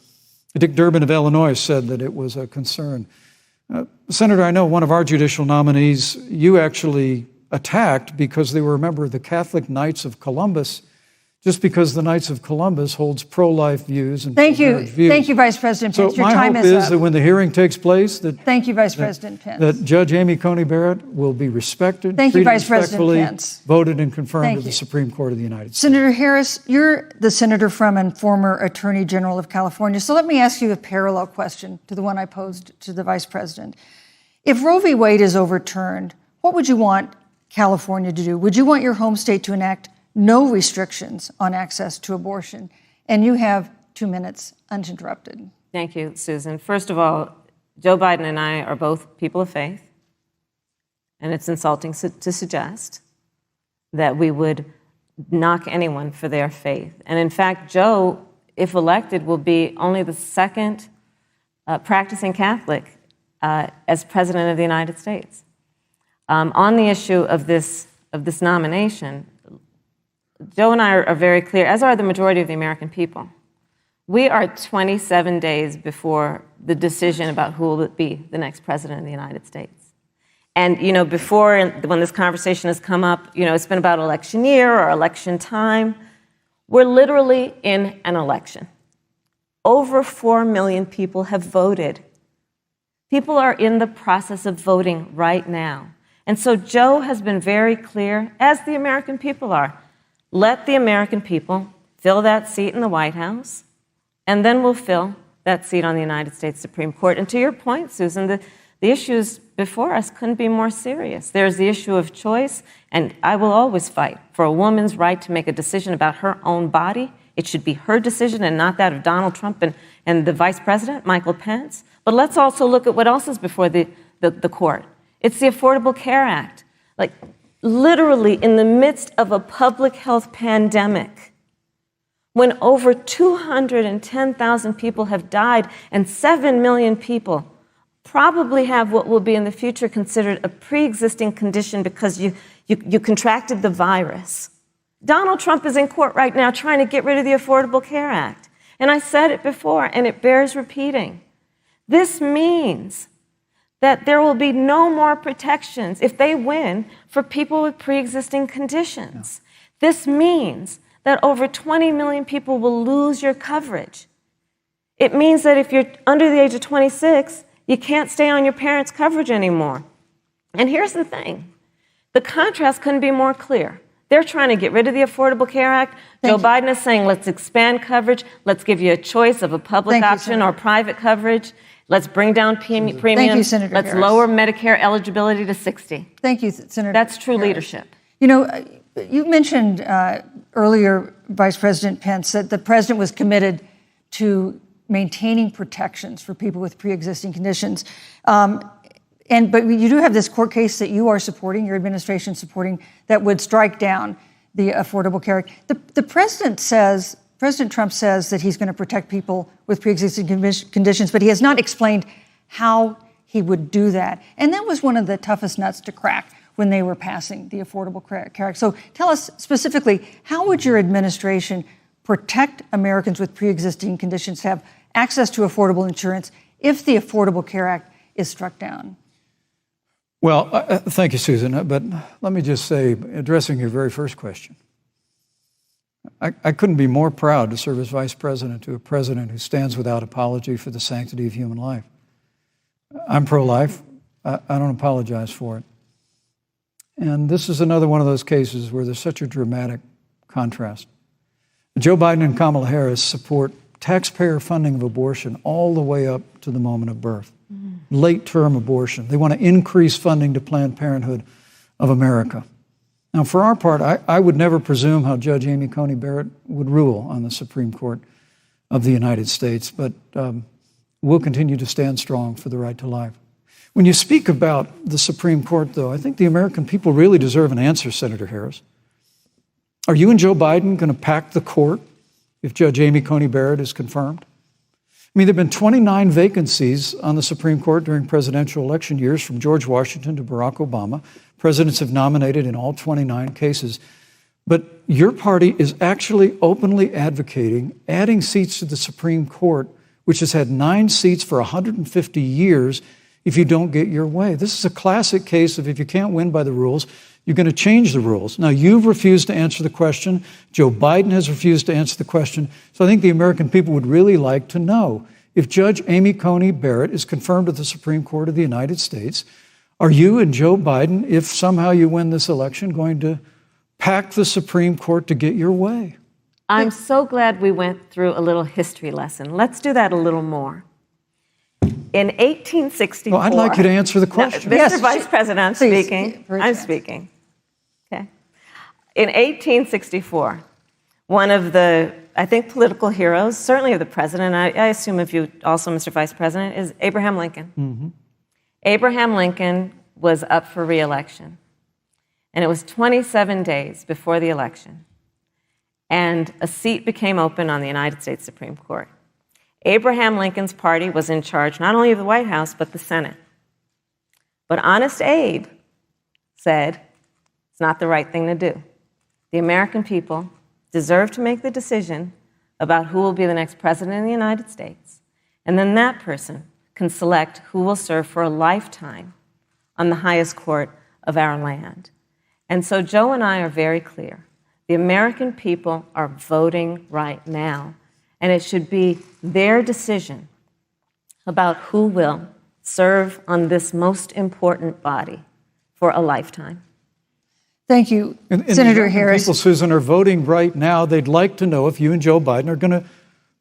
Dick Durbin of Illinois said that it was a concern. Senator, I know one of our judicial nominees, you actually attacked because they were a member of the Catholic Knights of Columbus, just because the Knights of Columbus holds pro-life views and pro-marriage views. Thank you, Vice President Pence. So my hope is that when the hearing takes place, thank you, Vice President Pence. That Judge Amy Coney Barrett will be respected, thank you, treated Vice President respectfully, Pence. Voted and confirmed to the Supreme Court of the United States. Senator Harris, you're the senator from and former Attorney General of California. So let me ask you a parallel question to the one I posed to the Vice President. If Roe v. Wade is overturned, what would you want California to do? Would you want your home state to enact no restrictions on access to abortion? And you have 2 minutes uninterrupted. Thank you, Susan. First of all, Joe Biden and I are both people of faith, and it's insulting to suggest that we would knock anyone for their faith. And in fact, Joe, if elected, will be only the second practicing Catholic as President of the United States. On the issue of this nomination, Joe and I are very clear, as are the majority of the American people. We are 27 days before the decision about who will be the next president of the United States. And, before, when this conversation has come up, it's been about election year or election time. We're literally in an election. Over 4 million people have voted. People are in the process of voting right now. And so Joe has been very clear, as the American people are. Let the American people fill that seat in the White House, and then we'll fill that seat on the United States Supreme Court. And to your point, Susan, the issues before us couldn't be more serious. There's the issue of choice, and I will always fight for a woman's right to make a decision about her own body. It should be her decision and not that of Donald Trump and the Vice President, Michael Pence. But let's also look at what else is before the court. It's the Affordable Care Act. Literally in the midst of a public health pandemic, when over 210,000 people have died and 7 million people probably have what will be in the future considered a pre-existing condition because you contracted the virus. Donald Trump is in court right now trying to get rid of the Affordable Care Act. And I said it before, and it bears repeating. This means that there will be no more protections if they win for people with pre-existing conditions. No. This means that over 20 million people will lose your coverage. It means that if you're under the age of 26, you can't stay on your parents' coverage anymore. And here's the thing. The contrast couldn't be more clear. They're trying to get rid of the Affordable Care Act. Joe Biden is saying, let's expand coverage. Let's give you a choice of a public option or private coverage. Let's bring down premiums. Thank you, Senator Let's Harris. Lower Medicare eligibility to 60. Thank you, Senator That's true Harris. leadership. You mentioned earlier, Vice President Pence, that the president was committed to maintaining protections for people with pre-existing conditions. But you do have this court case that you are supporting, your administration supporting, that would strike down the Affordable Care Act. The President Trump says that he's going to protect people with pre-existing conditions, but he has not explained how he would do that. And that was one of the toughest nuts to crack when they were passing the Affordable Care Act. So tell us specifically, how would your administration protect Americans with pre-existing conditions to have access to affordable insurance if the Affordable Care Act is struck down? Well, thank you, Susan. But let me just say, addressing your very first question, I couldn't be more proud to serve as vice president to a president who stands without apology for the sanctity of human life. I'm pro-life. I don't apologize for it. And this is another one of those cases where there's such a dramatic contrast. Joe Biden and Kamala Harris support taxpayer funding of abortion all the way up to the moment of birth, late-term abortion. They want to increase funding to Planned Parenthood of America. Now, for our part, I would never presume how Judge Amy Coney Barrett would rule on the Supreme Court of the United States, but we'll continue to stand strong for the right to life. When you speak about the Supreme Court, though, I think the American people really deserve an answer, Senator Harris. Are you and Joe Biden going to pack the court if Judge Amy Coney Barrett is confirmed? I mean, there have been 29 vacancies on the Supreme Court during presidential election years, from George Washington to Barack Obama. Presidents have nominated in all 29 cases. But your party is actually openly advocating adding seats to the Supreme Court, which has had 9 seats for 150 years, if you don't get your way. This is a classic case of if you can't win by the rules, you're going to change the rules. Now, you've refused to answer the question. Joe Biden has refused to answer the question. So I think the American people would really like to know, if Judge Amy Coney Barrett is confirmed to the Supreme Court of the United States, are you and Joe Biden, if somehow you win this election, going to pack the Supreme Court to get your way? I'm so glad we went through a little history lesson. Let's do that a little more. In 1864... Well, I'd like you to answer the question. No, Mr. Vice President, I'm Please, speaking. I'm speaking. Okay. In 1864, one of the, I think, political heroes, certainly of the president, I assume of you also, Mr. Vice President, is Abraham Lincoln. Mm-hmm. Abraham Lincoln was up for re-election. And it was 27 days before the election. And a seat became open on the United States Supreme Court. Abraham Lincoln's party was in charge not only of the White House, but the Senate. But Honest Abe said it's not the right thing to do. The American people deserve to make the decision about who will be the next president of the United States. And then that person can select who will serve for a lifetime on the highest court of our land. And so Joe and I are very clear. The American people are voting right now, and it should be their decision about who will serve on this most important body for a lifetime. Thank you, And Senator the Harris. people, Susan, are voting right now. They'd like to know if you and Joe Biden are going to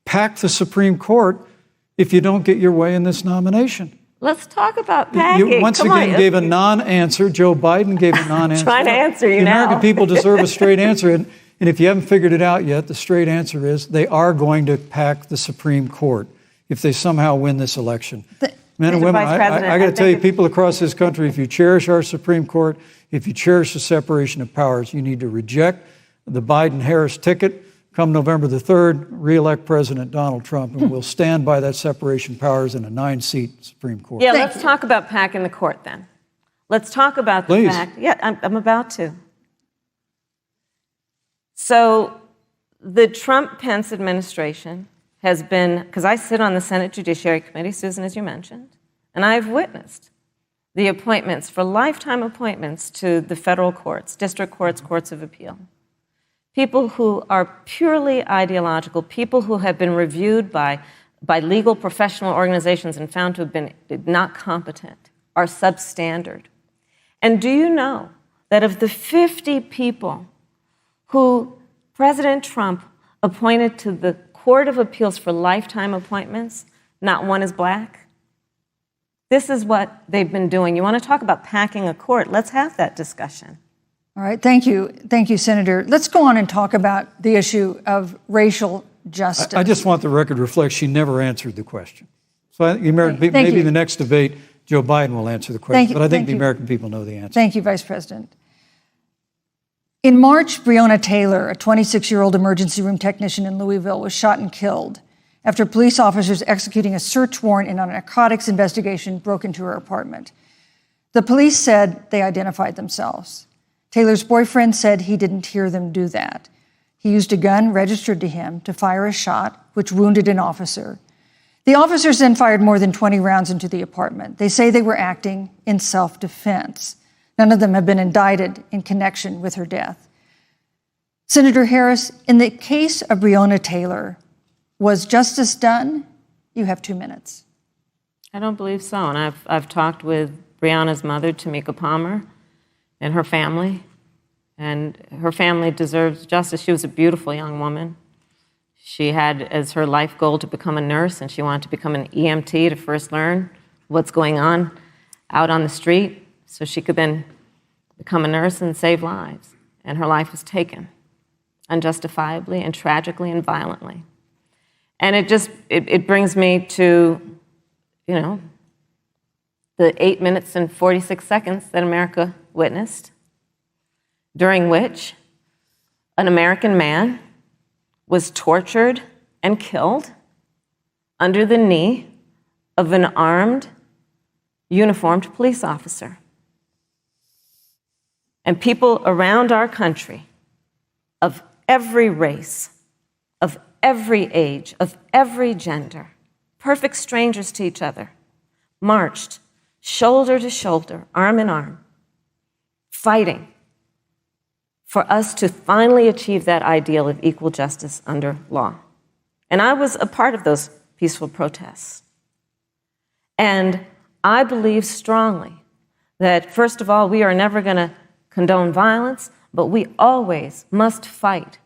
pack the Supreme Court if you don't get your way in this nomination. Let's talk about packing. You once again gave a non-answer. Joe Biden gave a non-answer. Trying to answer you the now. American people deserve a straight answer. And if you haven't figured it out yet, the straight answer is they are going to pack the Supreme Court if they somehow win this election. Men and Mr. women, Vice President, I got to I tell you, think people across this country, if you cherish our Supreme Court, if you cherish the separation of powers, you need to reject the Biden-Harris ticket. Come November the 3rd, re-elect President Donald Trump, and we'll stand by that separation of powers in a 9-seat Supreme Court. Yeah, let's talk about packing the court then. Let's talk about the fact. Yeah, I'm about to. So the Trump-Pence administration has been, because I sit on the Senate Judiciary Committee, Susan, as you mentioned, and I've witnessed the appointments for lifetime appointments to the federal courts, district courts, courts of appeal. People who are purely ideological, people who have been reviewed by legal professional organizations and found to have been not competent, are substandard. And do you know that of the 50 people who President Trump appointed to the Court of Appeals for lifetime appointments, not one is black? This is what they've been doing. You want to talk about packing a court? Let's have that discussion. All right, thank you. Thank you, Senator. Let's go on and talk about the issue of racial justice. I just want the record to reflect she never answered the question. So maybe you. the next debate, Joe Biden will answer the question, but I think the you. American people know the answer. Thank you, Vice President. In March, Breonna Taylor, a 26-year-old emergency room technician in Louisville, was shot and killed after police officers executing a search warrant in a narcotics investigation broke into her apartment. The police said they identified themselves. Taylor's boyfriend said he didn't hear them do that. He used a gun registered to him to fire a shot, which wounded an officer. The officers then fired more than 20 rounds into the apartment. They say they were acting in self-defense. None of them have been indicted in connection with her death. Senator Harris, in the case of Breonna Taylor, was justice done? You have 2 minutes. I don't believe so. And I've talked with Breonna's mother, Tamika Palmer, and her family. And her family deserves justice. She was a beautiful young woman. She had as her life goal to become a nurse, and she wanted to become an EMT to first learn what's going on out on the street so she could then become a nurse and save lives. And her life was taken unjustifiably and tragically and violently. And it brings me to, the 8 minutes and 46 seconds that America witnessed, during which an American man was tortured and killed under the knee of an armed, uniformed police officer. And people around our country of every race, of every age, of every gender, perfect strangers to each other, marched shoulder to shoulder, arm in arm, fighting for us to finally achieve that ideal of equal justice under law. And I was a part of those peaceful protests. And I believe strongly that, first of all, we are never going to condone violence, but we always must fight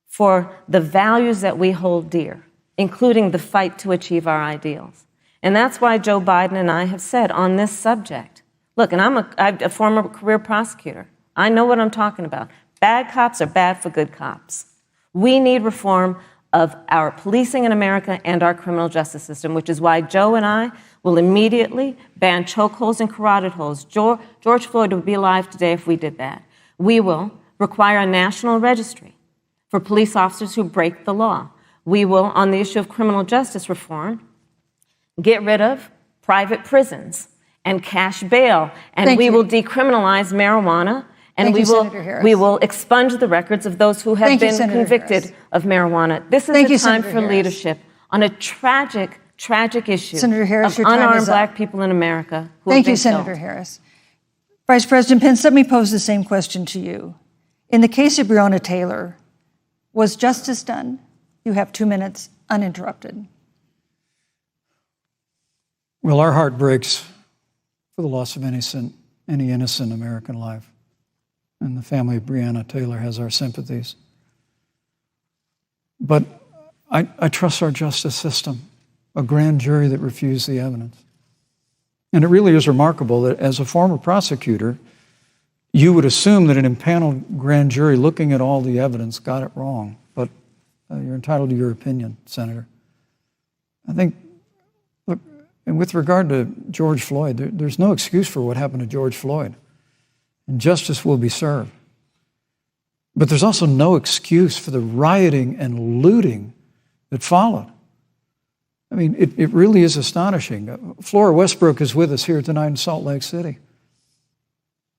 for the values that we hold dear, including the fight to achieve our ideals. And that's why Joe Biden and I have said on this subject, look, and I'm a former career prosecutor. I know what I'm talking about. Bad cops are bad for good cops. We need reform of our policing in America and our criminal justice system, which is why Joe and I will immediately ban chokeholds and carotid holds. George Floyd would be alive today if we did that. We will require a national registry for police officers who break the law. We will, on the issue of criminal justice reform, get rid of private prisons and cash bail, and we will decriminalize marijuana. And we will expunge the records of those who have been convicted of marijuana. This is a time for leadership on a tragic, tragic issue of unarmed Black people in America who have been killed. Thank you, Senator Harris. Vice President Pence, let me pose the same question to you. In the case of Breonna Taylor, was justice done? You have 2 minutes uninterrupted. Well, our heart breaks for the loss of any innocent American life. And the family of Breonna Taylor has our sympathies. But I trust our justice system, a grand jury that refused the evidence. And it really is remarkable that as a former prosecutor, you would assume that an impaneled grand jury looking at all the evidence got it wrong. But you're entitled to your opinion, Senator. I think, look, and with regard to George Floyd, there's no excuse for what happened to George Floyd. And justice will be served. But there's also no excuse for the rioting and looting that followed. I mean, it really is astonishing. Flora Westbrook is with us here tonight in Salt Lake City.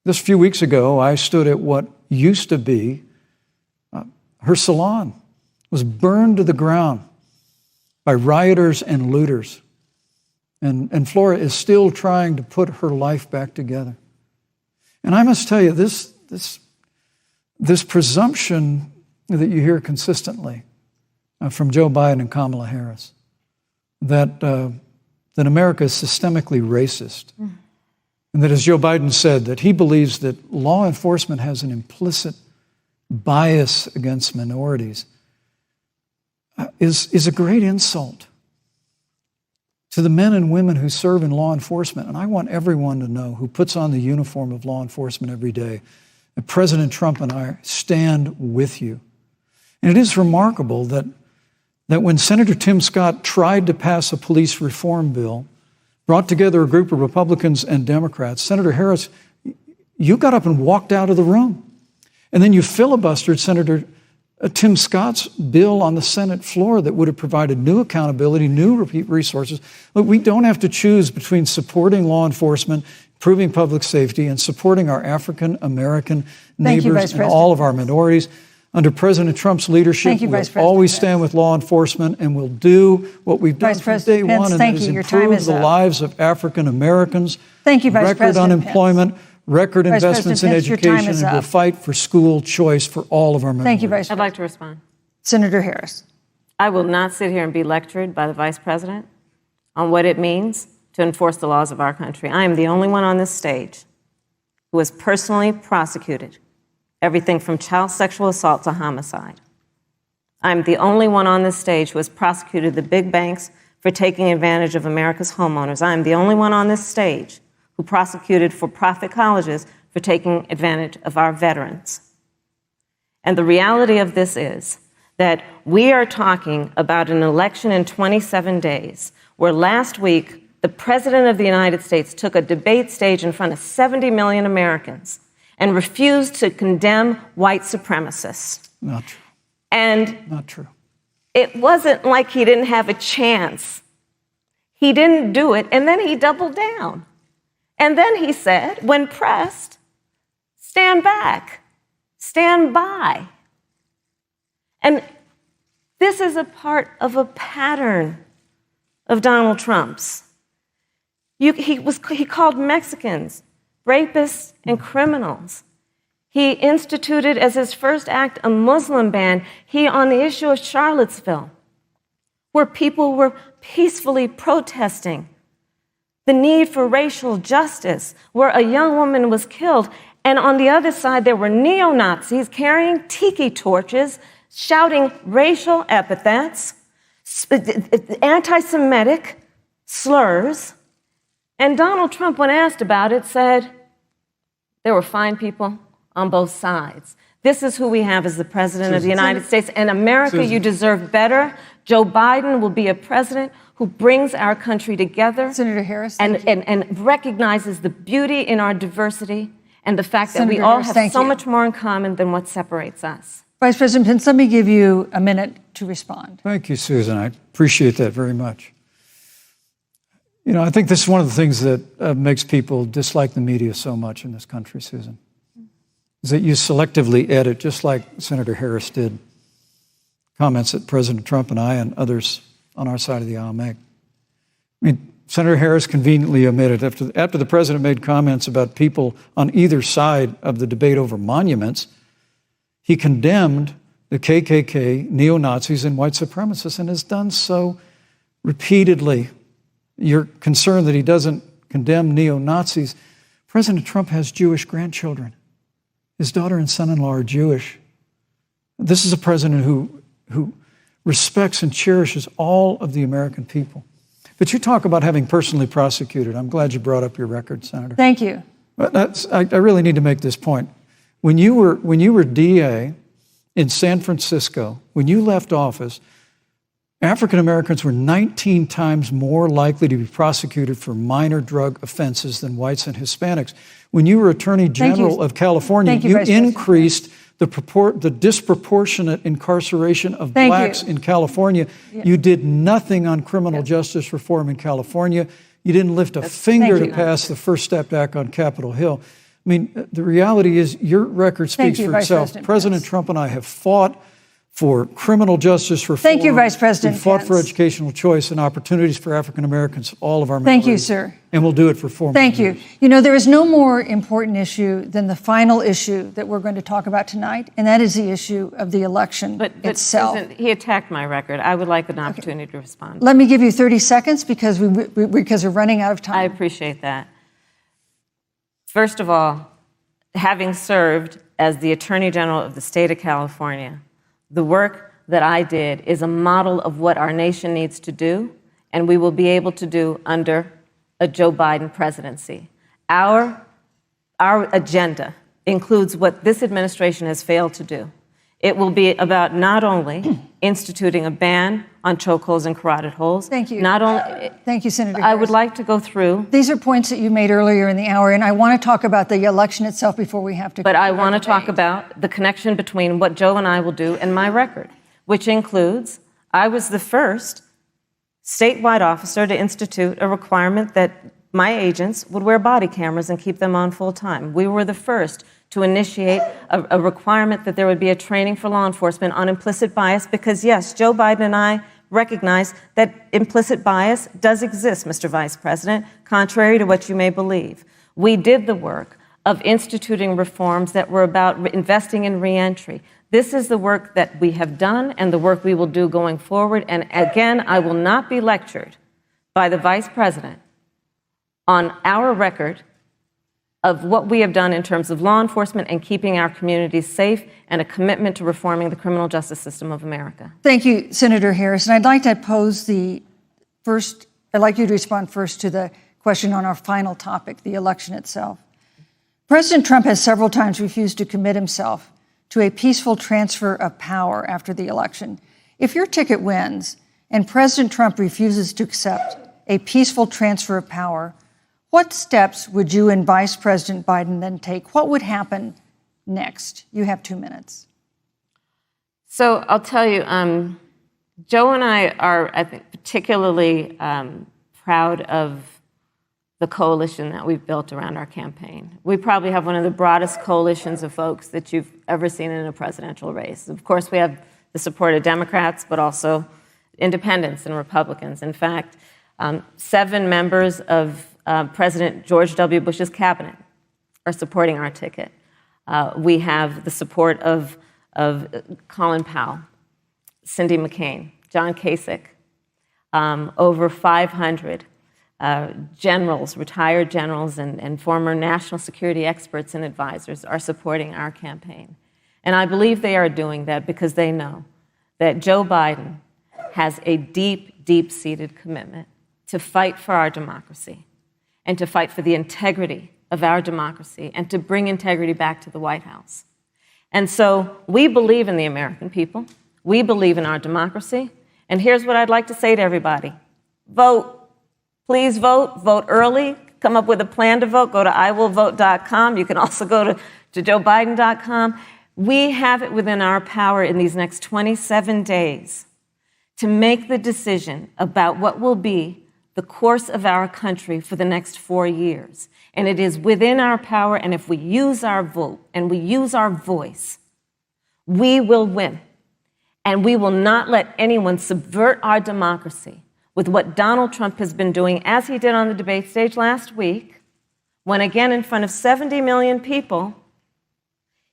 Just a few weeks ago, I stood at what used to be her salon. It was burned to the ground by rioters and looters. And Flora is still trying to put her life back together. And I must tell you, this presumption that you hear consistently from Joe Biden and Kamala Harris, that America is systemically racist, and that, as Joe Biden said, that he believes that law enforcement has an implicit bias against minorities, is a great insult to the men and women who serve in law enforcement. And I want everyone to know who puts on the uniform of law enforcement every day that President Trump and I stand with you. And it is remarkable that when Senator Tim Scott tried to pass a police reform bill, brought together a group of Republicans and Democrats, Senator Harris, you got up and walked out of the room. And then you filibustered Senator Tim Scott's bill on the Senate floor that would have provided new accountability, new resources. Look, we don't have to choose between supporting law enforcement, improving public safety, and supporting our African American neighbors and all of our minorities. Under President Trump's leadership, we'll always stand with law enforcement, and we'll do what we've done from day one, and that is improve the lives of African Americans. Thank you, Vice President Record unemployment, record investments in education, and we'll fight for school choice for all of our minorities. Thank you, Vice President. I'd like to respond. Senator Harris. I will not sit here and be lectured by the Vice President on what it means to enforce the laws of our country. I am the only one on this stage who was personally prosecuted, everything from child sexual assault to homicide. I'm the only one on this stage who has prosecuted the big banks for taking advantage of America's homeowners. I am the only one on this stage who prosecuted for-profit colleges for taking advantage of our veterans. And the reality of this is that we are talking about an election in 27 days, where last week the President of the United States took a debate stage in front of 70 million Americans and refused to condemn white supremacists. Not true. And Not true. it wasn't like he didn't have a chance. He didn't do it, and then he doubled down. And then he said, when pressed, stand back, stand by. And this is a part of a pattern of Donald Trump's. He called Mexicans rapists and criminals. He instituted as his first act a Muslim ban. On the issue of Charlottesville, where people were peacefully protesting the need for racial justice, where a young woman was killed. And on the other side, there were neo-Nazis carrying tiki torches, shouting racial epithets, anti-Semitic slurs. And Donald Trump, when asked about it, said there were fine people on both sides. This is who we have as the President of the United States. And America, you deserve better. Joe Biden will be a president who brings our country together. Senator Harris, and recognizes the beauty in our diversity and the fact that we Senator all Harris, have so much more in common than what separates us. Vice President Pence, let me give you a minute to respond. Thank you, Susan. I appreciate that very much. You know, I think this is one of the things that makes people dislike the media so much in this country, Susan, is that you selectively edit, just like Senator Harris did, comments that President Trump and I and others on our side of the aisle make. I mean, Senator Harris conveniently omitted, after the president made comments about people on either side of the debate over monuments, he condemned the KKK, neo-Nazis, and white supremacists, and has done so repeatedly. You're concerned that he doesn't condemn neo-Nazis. President Trump has Jewish grandchildren. His daughter and son-in-law are Jewish. This is a president who respects and cherishes all of the American people. But you talk about having personally prosecuted. I'm glad you brought up your record, Senator. Thank you. But I really need to make this point. When you were DA in San Francisco, when you left office, African Americans were 19 times more likely to be prosecuted for minor drug offenses than whites and Hispanics. When you were Attorney General of California, you increased the disproportionate incarceration of blacks in California. You did nothing on criminal justice reform in California. You didn't lift a finger to pass the First Step Act on Capitol Hill. I mean, the reality is your record speaks for itself. President Trump and I have fought for criminal justice reform. Thank you, Vice President We've fought for educational choice and opportunities for African Americans, all of our members. Thank you, sir. And we'll do it for 4 more Thank you. years. You know, there is no more important issue than the final issue that we're going to talk about tonight, and that is the issue of the election itself. Susan, he attacked my record. I would like an opportunity to respond. Let me give you 30 seconds because we're running out of time. I appreciate that. First of all, having served as the Attorney General of the state of California, the work that I did is a model of what our nation needs to do, and we will be able to do under a Joe Biden presidency. Our agenda includes what this administration has failed to do. It will be about not only instituting a ban on chokeholds and carotid holes. Thank you. Thank you, Senator Harris. I would like to go through. These are points that you made earlier in the hour, and I want to talk about the election itself before we have to. But I want to talk about the connection between what Joe and I will do and my record, which includes I was the first statewide officer to institute a requirement that my agents would wear body cameras and keep them on full time. We were the first to initiate a requirement that there would be a training for law enforcement on implicit bias because, yes, Joe Biden and I recognize that implicit bias does exist, Mr. Vice President, contrary to what you may believe. We did the work of instituting reforms that were about investing in reentry. This is the work that we have done and the work we will do going forward. And again, I will not be lectured by the Vice President on our record of what we have done in terms of law enforcement and keeping our communities safe, and a commitment to reforming the criminal justice system of America. Thank you, Senator Harris. And I'd like to I'd like you to respond first to the question on our final topic, the election itself. President Trump has several times refused to commit himself to a peaceful transfer of power after the election. If your ticket wins and President Trump refuses to accept a peaceful transfer of power, what steps would you and Vice President Biden then take? What would happen next? You have 2 minutes. So I'll tell you, Joe and I are, I think, particularly proud of the coalition that we've built around our campaign. We probably have one of the broadest coalitions of folks that you've ever seen in a presidential race. Of course, we have the support of Democrats, but also independents and Republicans. In fact, 7 members of President George W. Bush's cabinet are supporting our ticket. We have the support of Colin Powell, Cindy McCain, John Kasich, over 500 generals, retired generals, and former national security experts and advisors are supporting our campaign. And I believe they are doing that because they know that Joe Biden has a deep, deep-seated commitment to fight for our democracy and to fight for the integrity of our democracy and to bring integrity back to the White House. And so we believe in the American people. We believe in our democracy. And here's what I'd like to say to everybody. Vote. Please vote. Vote early. Come up with a plan to vote. Go to iwillvote.com. You can also go to joebiden.com. We have it within our power in these next 27 days to make the decision about what will be the course of our country for the next 4 years. And it is within our power, and if we use our vote and we use our voice, we will win. And we will not let anyone subvert our democracy with what Donald Trump has been doing, as he did on the debate stage last week, when again in front of 70 million people,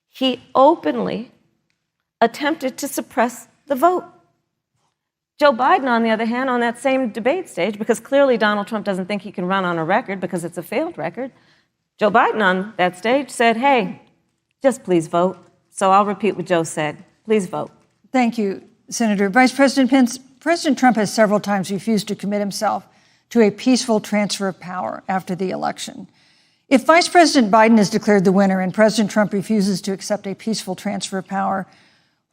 he openly attempted to suppress the vote. Joe Biden, on the other hand, on that same debate stage, because clearly Donald Trump doesn't think he can run on a record because it's a failed record, Joe Biden on that stage said, hey, just please vote. So I'll repeat what Joe said. Please vote. Thank you, Senator. Vice President Pence, President Trump has several times refused to commit himself to a peaceful transfer of power after the election. If Vice President Biden is declared the winner and President Trump refuses to accept a peaceful transfer of power,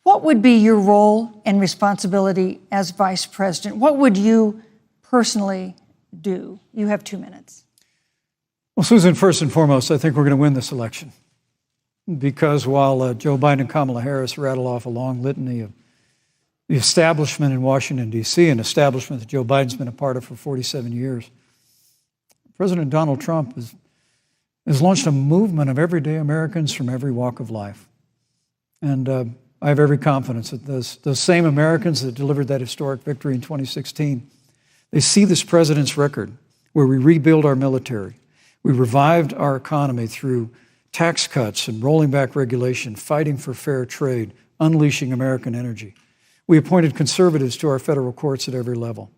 what would be your role and responsibility as Vice President? What would you personally do? You have 2 minutes. Well, Susan, first and foremost, I think we're going to win this election. Because while Joe Biden and Kamala Harris rattle off a long litany of the establishment in Washington, D.C., an establishment that Joe Biden's been a part of for 47 years, President Donald Trump has launched a movement of everyday Americans from every walk of life. And I have every confidence that those same Americans that delivered that historic victory in 2016, they see this president's record where we rebuild our military, we revived our economy through tax cuts and rolling back regulation, fighting for fair trade, unleashing American energy. We appointed conservatives to our federal courts at every level.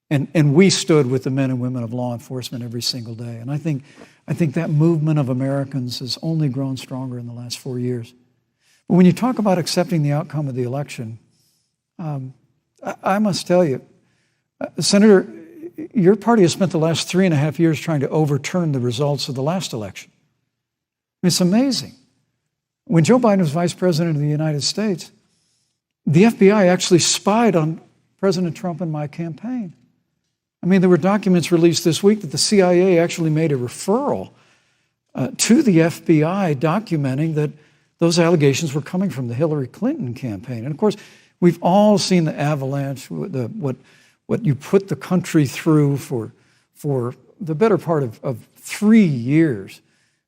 And we stood with the men and women of law enforcement every single day. And I think that movement of Americans has only grown stronger in the last 4 years. But when you talk about accepting the outcome of the election, I must tell you, Senator, your party has spent the last 3.5 years trying to overturn the results of the last election. It's amazing. When Joe Biden was vice president of the United States, the FBI actually spied on President Trump and my campaign. I mean, there were documents released this week that the CIA actually made a referral to the FBI documenting that those allegations were coming from the Hillary Clinton campaign. And of course, we've all seen the avalanche, what you put the country through for the better part of 3 years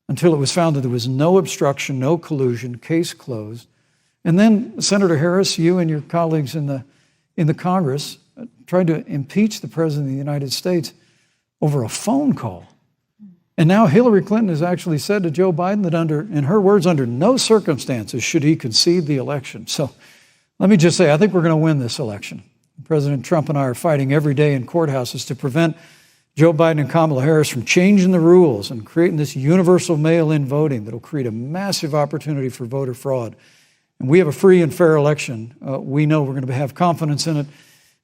until it was found that there was no obstruction, no collusion, case closed. And then, Senator Harris, you and your colleagues in the Congress tried to impeach the President of the United States over a phone call. And now Hillary Clinton has actually said to Joe Biden that in her words, under no circumstances should he concede the election. So let me just say, I think we're going to win this election. President Trump and I are fighting every day in courthouses to prevent Joe Biden and Kamala Harris from changing the rules and creating this universal mail-in voting that'll create a massive opportunity for voter fraud. And we have a free and fair election. We know we're going to have confidence in it.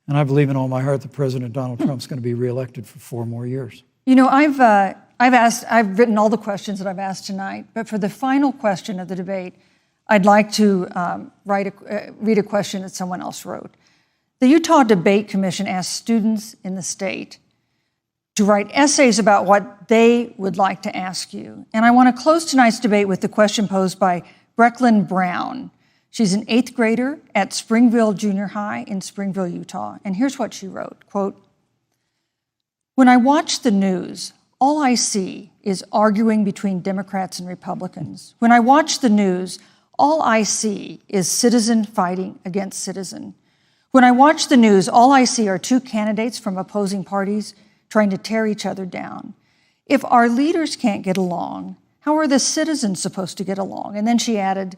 And I believe in all my heart that President Donald Trump's going to be reelected for 4 more years. You know, I've written all the questions that I've asked tonight, but for the final question of the debate, I'd like to read a question that someone else wrote. The Utah Debate Commission asked students in the state to write essays about what they would like to ask you. And I want to close tonight's debate with the question posed by Brecklin Brown. She's an 8th grader at Springville Junior High in Springville, Utah. And here's what she wrote, quote, "When I watch the news, all I see is arguing between Democrats and Republicans. When I watch the news, all I see is citizen fighting against citizen. When I watch the news, all I see are 2 candidates from opposing parties trying to tear each other down. If our leaders can't get along, how are the citizens supposed to get along?" And then she added,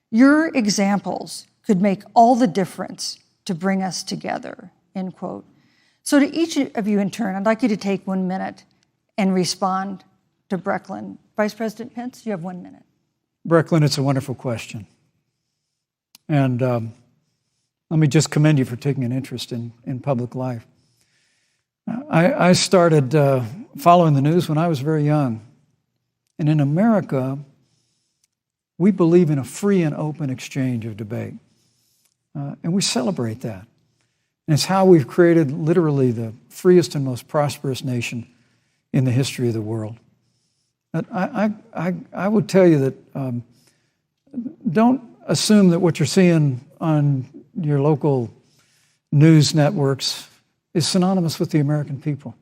"Your examples could make all the difference to bring us together," end quote. So to each of you in turn, I'd like you to take 1 minute and respond to Brecklin. Vice President Pence, you have 1 minute. Brecklin, it's a wonderful question. And let me just commend you for taking an interest in public life. I started following the news when I was very young. And in America, we believe in a free and open exchange of debate. And we celebrate that. And it's how we've created literally the freest and most prosperous nation in the history of the world. But I would tell you that don't assume that what you're seeing on your local news networks is synonymous with the American people.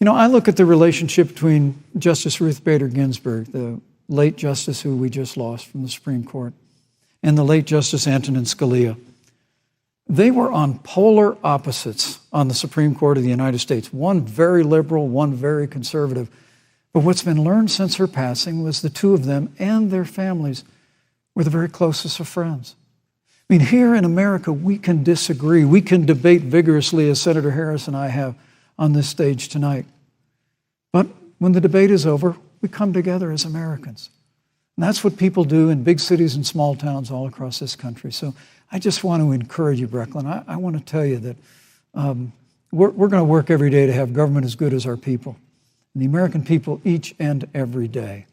You know, I look at the relationship between Justice Ruth Bader Ginsburg, the late justice who we just lost from the Supreme Court, and the late Justice Antonin Scalia. They were on polar opposites on the Supreme Court of the United States, one very liberal, one very conservative. But what's been learned since her passing was the 2 of them and their families were the very closest of friends. I mean, here in America, we can disagree. We can debate vigorously, as Senator Harris and I have on this stage tonight. But when the debate is over, we come together as Americans. And that's what people do in big cities and small towns all across this country. So I just want to encourage you, Brecklin. I want to tell you that we're going to work every day to have government as good as our people. And the American people each and every day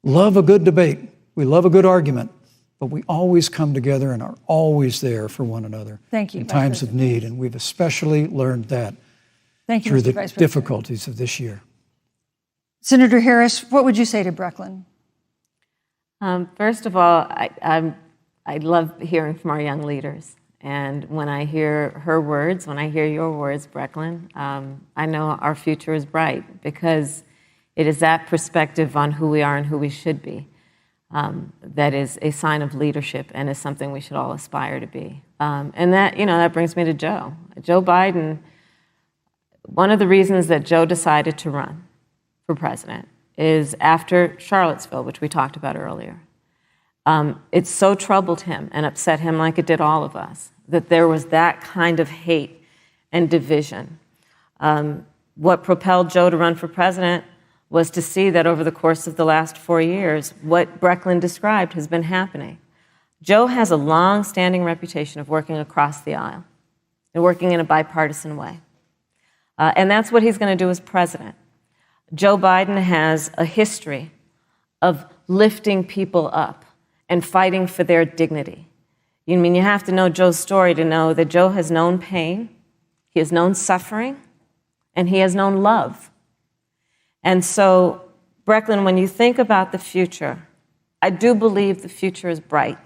love a good debate. We love a good argument. But we always come together and are always there for one another. Thank you, in Vice times of President. need. And we've especially learned that Thank you, through Mr. the Vice President. difficulties of this year. Senator Harris, what would you say to Brecklin? First of all, I love hearing from our young leaders. And when I hear her words, when I hear your words, Brecklin, I know our future is bright because it is that perspective on who we are and who we should be that is a sign of leadership and is something we should all aspire to be. And that, that brings me to Joe. Joe Biden, one of the reasons that Joe decided to run for president is after Charlottesville, which we talked about earlier. It so troubled him and upset him like it did all of us, that there was that kind of hate and division. What propelled Joe to run for president was to see that over the course of the last 4 years, what Brecklin described has been happening. Joe has a long-standing reputation of working across the aisle and working in a bipartisan way. And that's what he's going to do as president. Joe Biden has a history of lifting people up and fighting for their dignity. You have to know Joe's story to know that Joe has known pain, he has known suffering, and he has known love. And so, Brecklin, when you think about the future, I do believe the future is bright.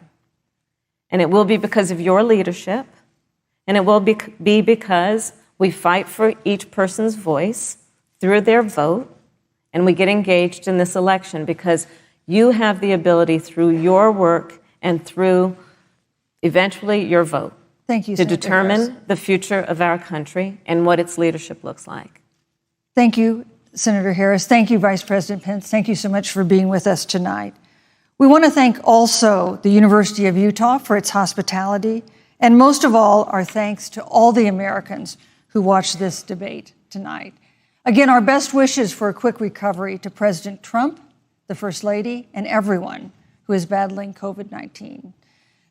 And it will be because of your leadership, and it will be because we fight for each person's voice through their vote, and we get engaged in this election because you have the ability through your work and through eventually your vote Thank you, to Senator determine Harris. the future of our country and what its leadership looks like. Thank you, Senator Harris. Thank you, Vice President Pence. Thank you so much for being with us tonight. We want to thank also the University of Utah for its hospitality, and most of all, our thanks to all the Americans who watched this debate tonight. Again, our best wishes for a quick recovery to President Trump, the First Lady, and everyone who is battling COVID-19.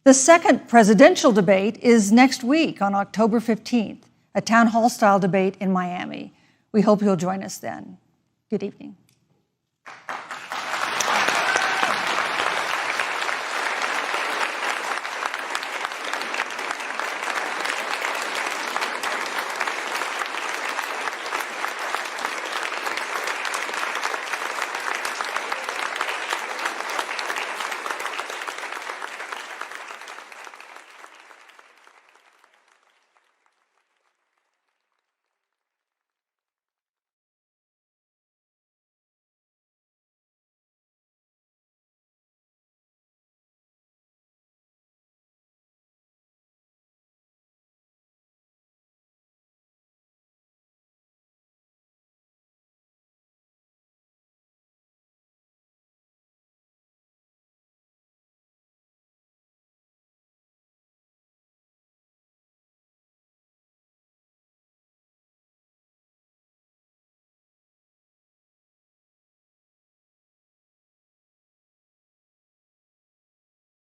The second presidential debate is next week on October 15th, a town hall style debate in Miami. We hope you'll join us then. Good evening.